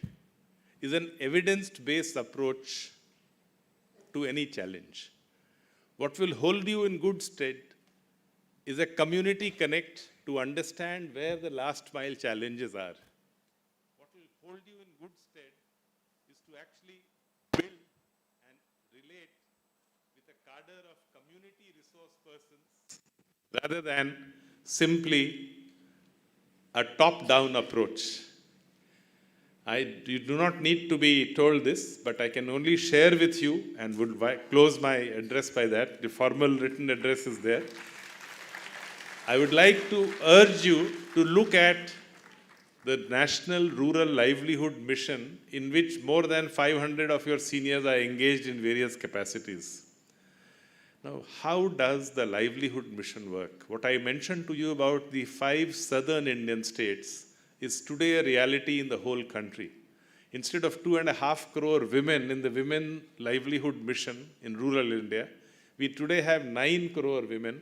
is an evidence-based approach to any challenge. What will hold you in good stead is a community connect to understand where the last mile challenges are. What will hold you in good stead is to actually build and relate with a cadre of community resource persons rather than simply a top-down approach. You do not need to be told this, but I can only share with you and would close my address by that. The formal written address is there. I would like to urge you to look at the National Rural Livelihood Mission, in which more than 500 of your seniors are engaged in various capacities. Now, how does the livelihood mission work? What I mentioned to you about the 5 southern Indian states is today a reality in the whole country. Instead of 2.5 crore women in the Women Livelihood Mission in rural India, we today have 9 crore women.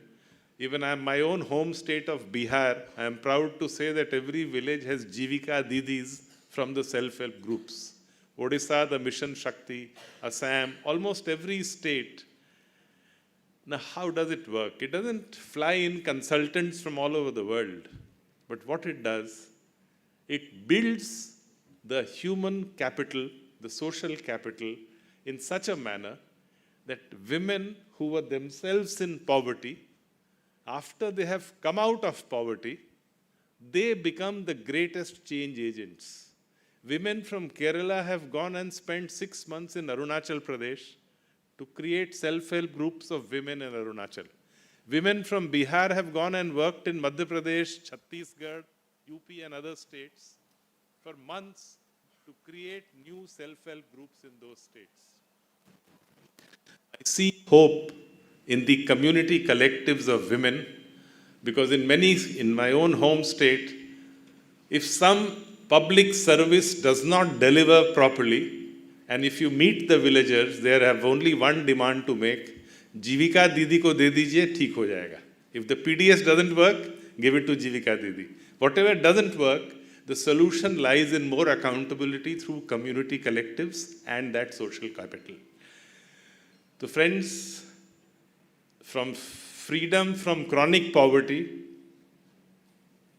Even in my own home state of Bihar, I am proud to say that every village has Jivika Didis from the self-help groups. Odisha, the Mission Shakti, Assam, almost every state. Now, how does it work? It doesn't fly in consultants from all over the world. But what it does, it builds the human capital, the social capital, in such a manner that women who were themselves in poverty, after they have come out of poverty, they become the greatest change agents. Women from Kerala have gone and spent 6 months in Arunachal Pradesh to create self-help groups of women in Arunachal. Women from Bihar have gone and worked in Madhya Pradesh, Chhattisgarh, UP and other states for months to create new self-help groups in those states. I see hope in the community collectives of women because in my own home state, if some public service does not deliver properly, and if you meet the villagers, they have only one demand to make, Jivika Didi ko de dijiye, theek ho jayega. If the PDS doesn't work, give it to Jivika Didi. Whatever doesn't work, the solution lies in more accountability through community collectives and that social capital. So friends, from freedom from chronic poverty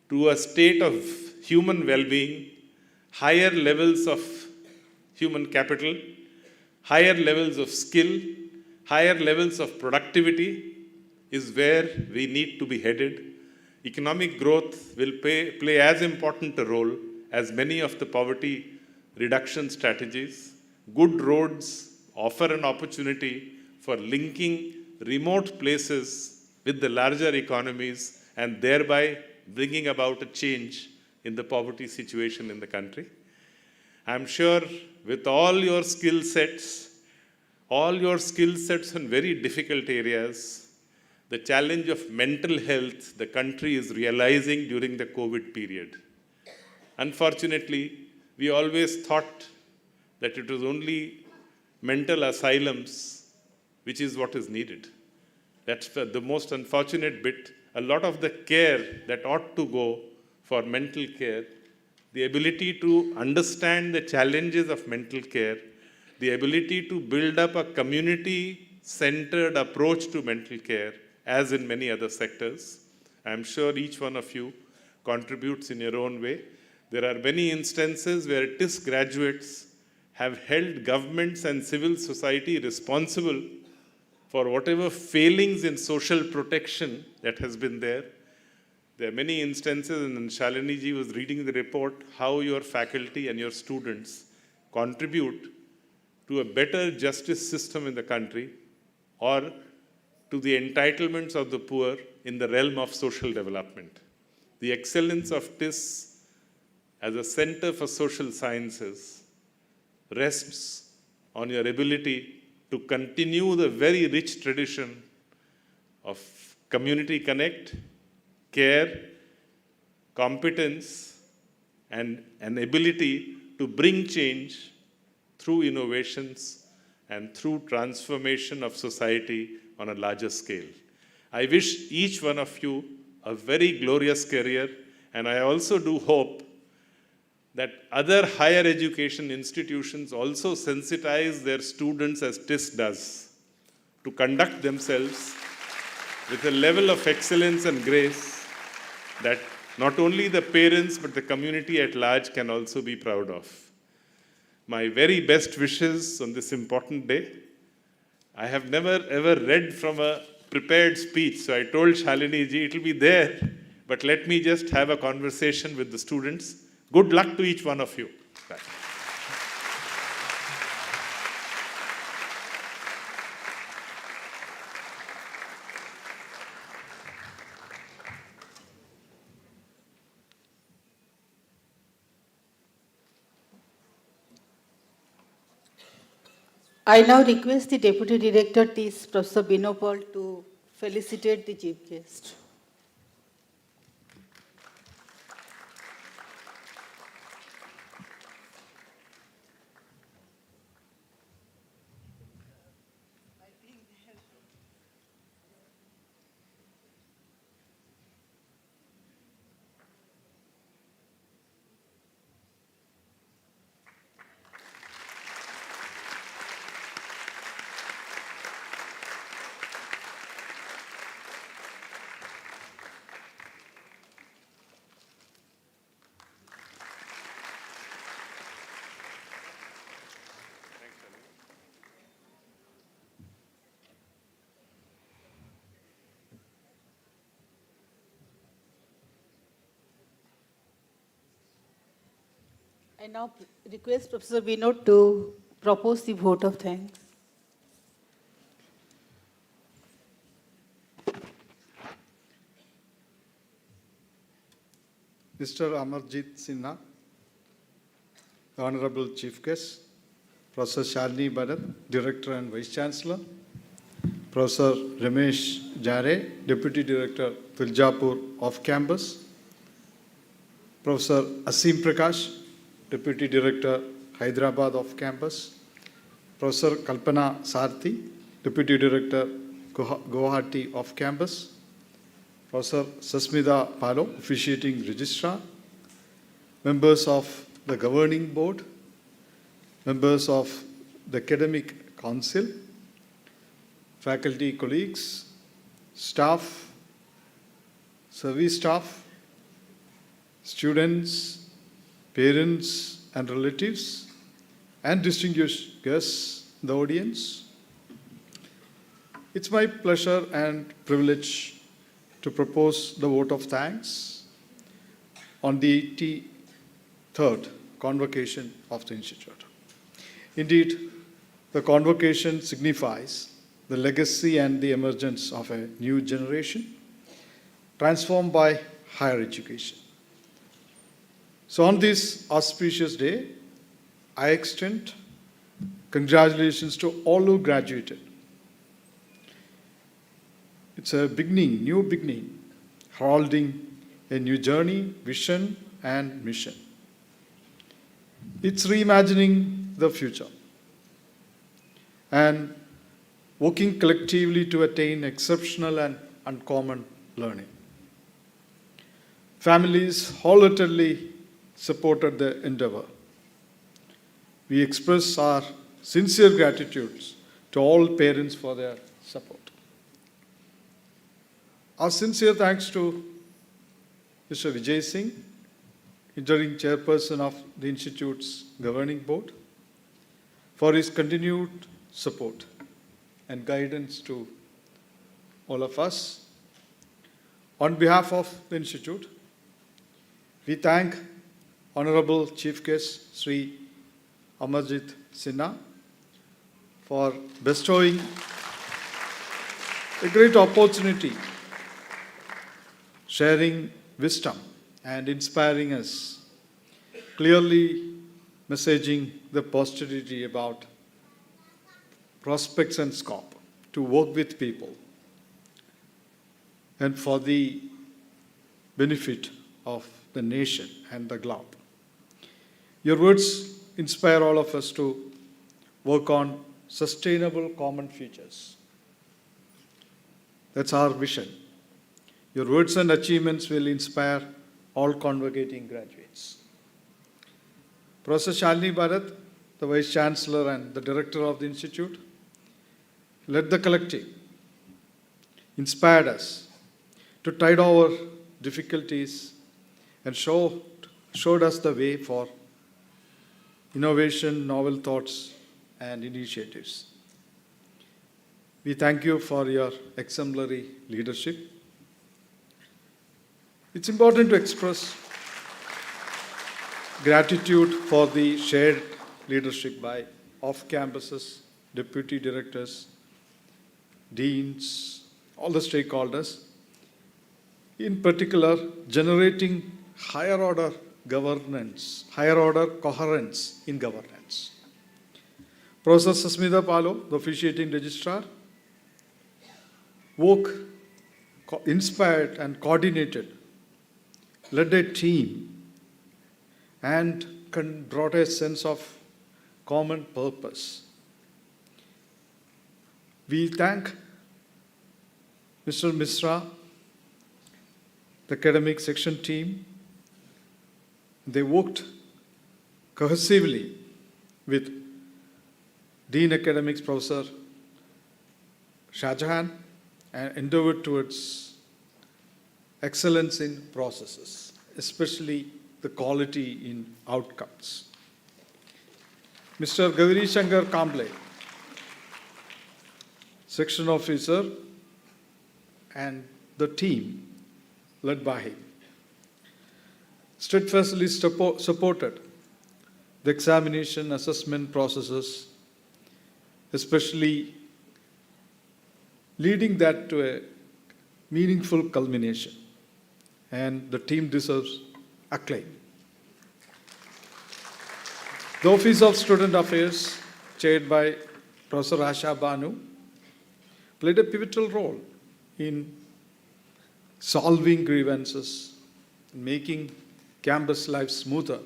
to a state of human well-being, higher levels of human capital, higher levels of skill, higher levels of productivity is where we need to be headed. Economic growth will play as important a role as many of the poverty reduction strategies. Good roads offer an opportunity for linking remote places with the larger economies and thereby bringing about a change in the poverty situation in the country. I'm sure with all your skill sets in very difficult areas, the challenge of mental health the country is realizing during the COVID period. Unfortunately, we always thought that it was only mental asylums which is what is needed. That's the most unfortunate bit. A lot of the care that ought to go for mental care, the ability to understand the challenges of mental care, the ability to build up a community-centered approach to mental care, as in many other sectors. I'm sure each one of you contributes in your own way. There are many instances where TISS graduates have held governments and civil society responsible for whatever failings in social protection that has been there. There are many instances, and Shalini ji was reading the report, how your faculty and your students contribute to a better justice system in the country or to the entitlements of the poor in the realm of social development. The excellence of TISS as a center for social sciences rests on your ability to continue the very rich tradition of community connect, care, competence, and an ability to bring change through innovations and through transformation of society on a larger scale. I wish each one of you a very glorious career, and I also do hope that other higher education institutions also sensitize their students as TISS does to conduct themselves with a level of excellence and grace that not only the parents but the community at large can also be proud of. My very best wishes on this important day. I have never ever read from a prepared speech, so I told Shalini ji it will be there, but let me just have a conversation with the students. Good luck to each one of you. Bye. I now request the Deputy Director TISS, Professor Binopal, to felicitate the chief guest. I now request Professor Vinod to propose the vote of thanks. Mr. Amarjit Sinha, the Honorable Chief Guest, Professor Shalini Bharat, Director and Vice Chancellor, Professor Ramesh Jare, Deputy Director, Tuljapur Off-Campus, Professor Asim Prakash, Deputy Director, Hyderabad Off-Campus, Professor Kalpana Sarthi, Deputy Director, Guwahati Off-Campus, Professor Sasmita Palo, Officiating Registrar, members of the Governing Board, members of the Academic Council, faculty colleagues, staff, service staff, students, parents and relatives, and distinguished guests in the audience. It's my pleasure and privilege to propose the vote of thanks on the 83rd Convocation of the Institute. Indeed, the convocation signifies the legacy and the emergence of a new generation transformed by higher education. So on this auspicious day, I extend congratulations to all who graduated. It's a beginning, new beginning, heralding a new journey, vision, and mission. It's reimagining the future and working collectively to attain exceptional and uncommon learning. Families wholeheartedly supported the endeavor. We express our sincere gratitude to all parents for their support. Our sincere thanks to Mr. Vijay Singh, interim chairperson of the Institute's governing board, for his continued support and guidance to all of us. On behalf of the Institute, we thank Honorable Chief Guest Sri Amarjit Sinha for bestowing a great opportunity, sharing wisdom and inspiring us, clearly messaging the posterity about prospects and scope to work with people and for the benefit of the nation and the globe. Your words inspire all of us to work on sustainable common futures. That's our vision. Your words and achievements will inspire all convocating graduates. Professor Shalini Bharat, the Vice Chancellor and the Director of the Institute, led the collective, inspired us to tide over difficulties and showed us the way for innovation, novel thoughts, and initiatives. We thank you for your exemplary leadership. It's important to express gratitude for the shared leadership by off-campuses, deputy directors, deans, all the stakeholders, in particular generating higher order governance, higher order coherence in governance. Professor Sasmita Palo, the officiating registrar, inspired and coordinated, led a team and brought a sense of common purpose. We thank Mr. Misra, the academic section team. They worked cohesively with Dean Academics Professor Shahjahan and endeavored towards excellence in processes, especially the quality in outcomes. Mr. Gauri Shankar Kamble, section officer, and the team led by him steadfastly supported the examination assessment processes, especially leading that to a meaningful culmination, and the team deserves acclaim. The Office of Student Affairs, chaired by Professor Asha Banu, played a pivotal role in solving grievances, making campus life smoother.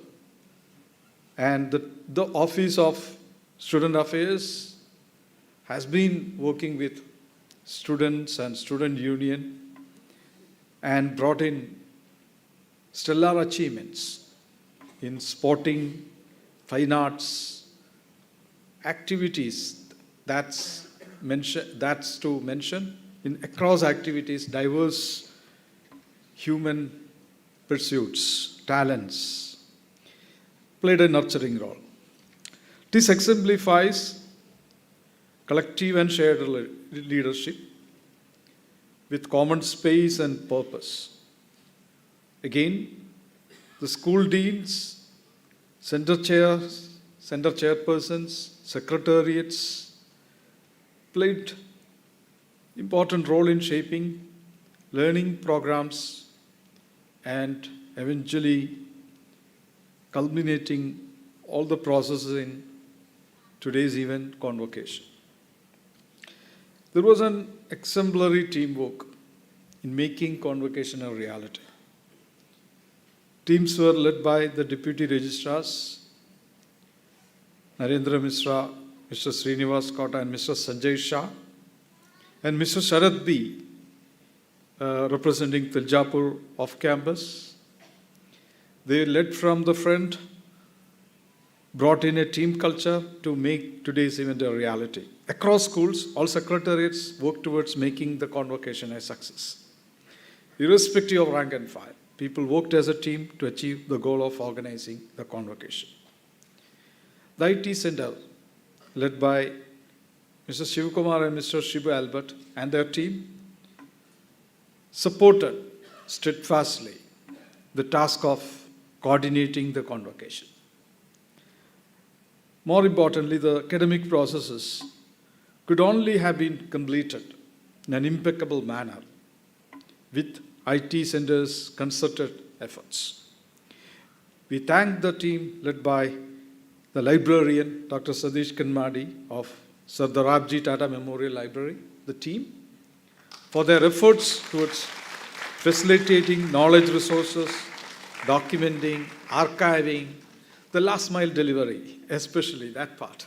And the Office of Student Affairs has been working with students and student union and brought in stellar achievements in sporting, fine arts, activities. That's to mention in across activities, diverse human pursuits, talents, played a nurturing role. This exemplifies collective and shared leadership with common space and purpose. Again, the school deans, center chairs, center chairpersons, secretariats played important role in shaping learning programs and eventually culminating all the processes in today's event convocation. There was an exemplary teamwork in making convocation a reality. Teams were led by the deputy registrars Narendra Mishra, Mr. Srinivas Kota, and Mr. Sanjay Shah, and Mr. Sharad B, representing Tiljapur off campus. They led from the front, brought in a team culture to make today's event a reality. Across schools, all secretariats work towards making the convocation a success. Irrespective of rank and file, people worked as a team to achieve the goal of organizing the convocation. The IT Center, led by Mr. Shivakumar and Mr. Shibu Albert and their team, supported steadfastly the task of coordinating the convocation. More importantly, the academic processes could only have been completed in an impeccable manner with IT Center's concerted efforts. We thank the team led by the librarian, Dr. Sadish Kanmadi of Sardarabji Tata Memorial Library, the team, for their efforts towards facilitating knowledge resources, documenting, archiving, the last mile delivery, especially that part.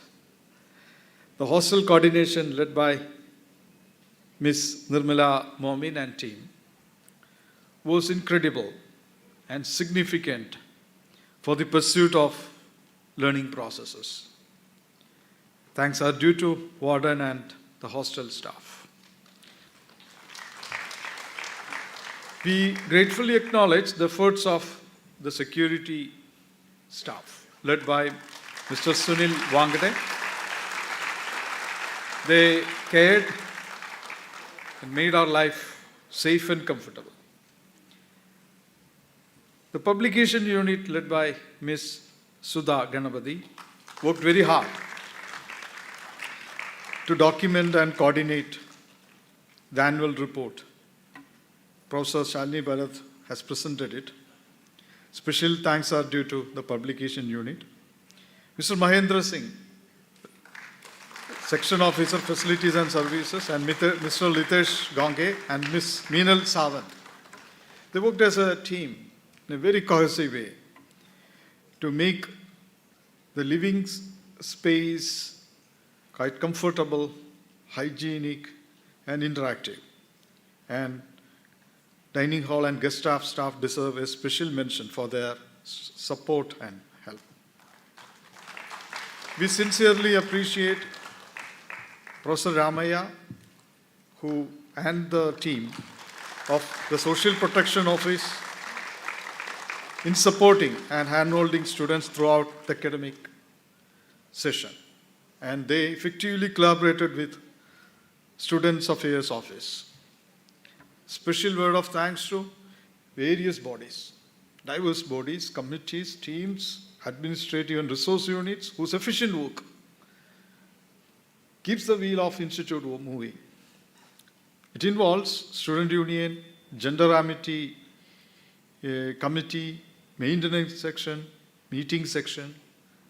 The hostel coordination led by Ms. Nirmala Momin and team was incredible and significant for the pursuit of learning processes. Thanks are due to warden and the hostel staff. We gratefully acknowledge the efforts of the security staff led by Mr. Sunil Wangade. They cared and made our life safe and comfortable. The publication unit led by Ms. Sudha Ganapati worked very hard to document and coordinate the annual report. Professor Shalini Bharat has presented it. Special thanks are due to the publication unit. Mr. Mahendra Singh, Section Officer Facilities and Services, and Mr. Litesh Gange and Ms. Meenal Sawant. They worked as a team in a very cohesive way to make the living space quite comfortable, hygienic, and interactive. And dining hall and guest staff deserve a special mention for their support and help. We sincerely appreciate Professor Ramaya, who and the team of the Social Protection Office in supporting and handholding students throughout the academic session. And they effectively collaborated with Students' Affairs Office. Special word of thanks to various bodies, diverse bodies, committees, teams, administrative and resource units whose efficient work keeps the wheel of institute moving. It involves student union, gender amity committee, maintenance section, meeting section,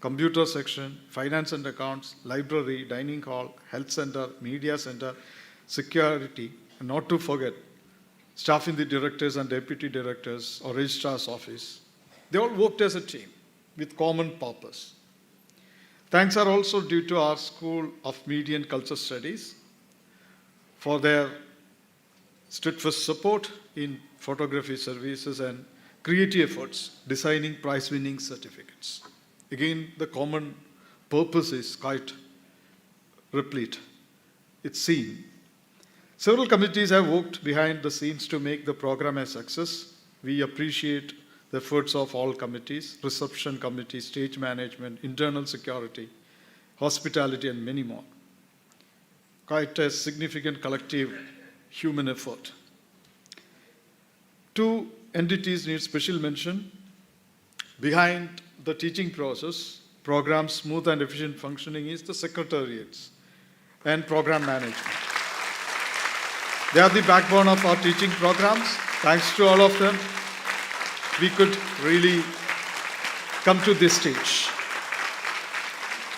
computer section, finance and accounts, library, dining hall, health center, media center, security, and not to forget, staff in the directors and deputy directors or registrar's office. They all worked as a team with common purpose. Thanks are also due to our School of Media and Culture Studies for their steadfast support in photography services and creative efforts, designing prize-winning certificates. Again, the common purpose is quite replete. It's seen. Several committees have worked behind the scenes to make the program a success. We appreciate the efforts of all committees, reception committee, stage management, internal security, hospitality, and many more. Quite a significant collective human effort. Two entities need special mention. Behind the teaching process, program smooth and efficient functioning is the secretariats and program management. They are the backbone of our teaching programs. Thanks to all of them, we could really come to this stage.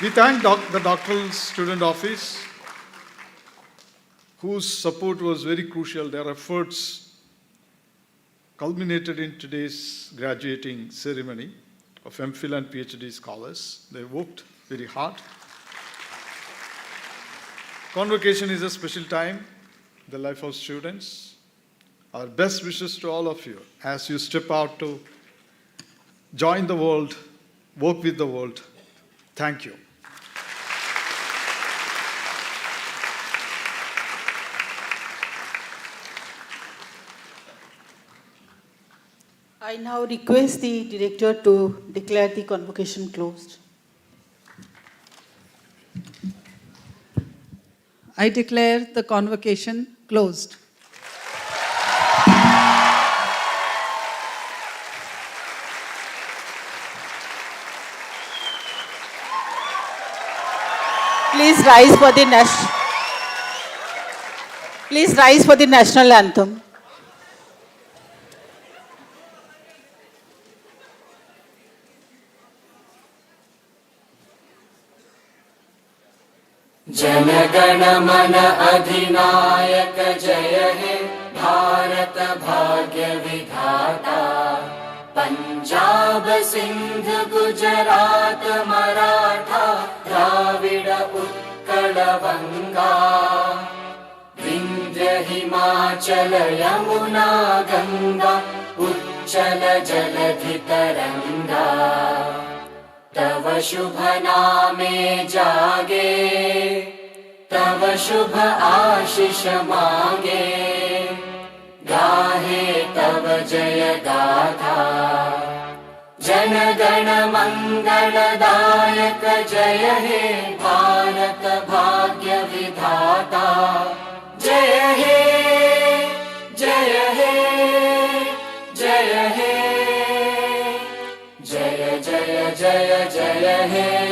We thank the Doctoral Student Office, whose support was very crucial. Their efforts culminated in today's graduating ceremony of MPhil and PhD scholars. They worked very hard. Convocation is a special time in the life of students. Our best wishes to all of you as you step out to join the world, work with the world. Thank you. I now request the director to declare the convocation closed. I declare the convocation closed. Please rise for the national anthem. जनगण मन अधिनायक जय हे भारत भाग्य विधाता पंजाब सिंध गुजरात मराठा द्राविड उत्कल बंगा विंध्य हिमाचल यमुना गंगा उच्चल जलधि तरंगा तव शुभ नामे जागे तव शुभ आशीष मांगे गाहे तव जय गाथा जन गण मंगलदायक जय हे भारत भाग्य विधाता जय हे जय हे जय हे जय जय जय जय हे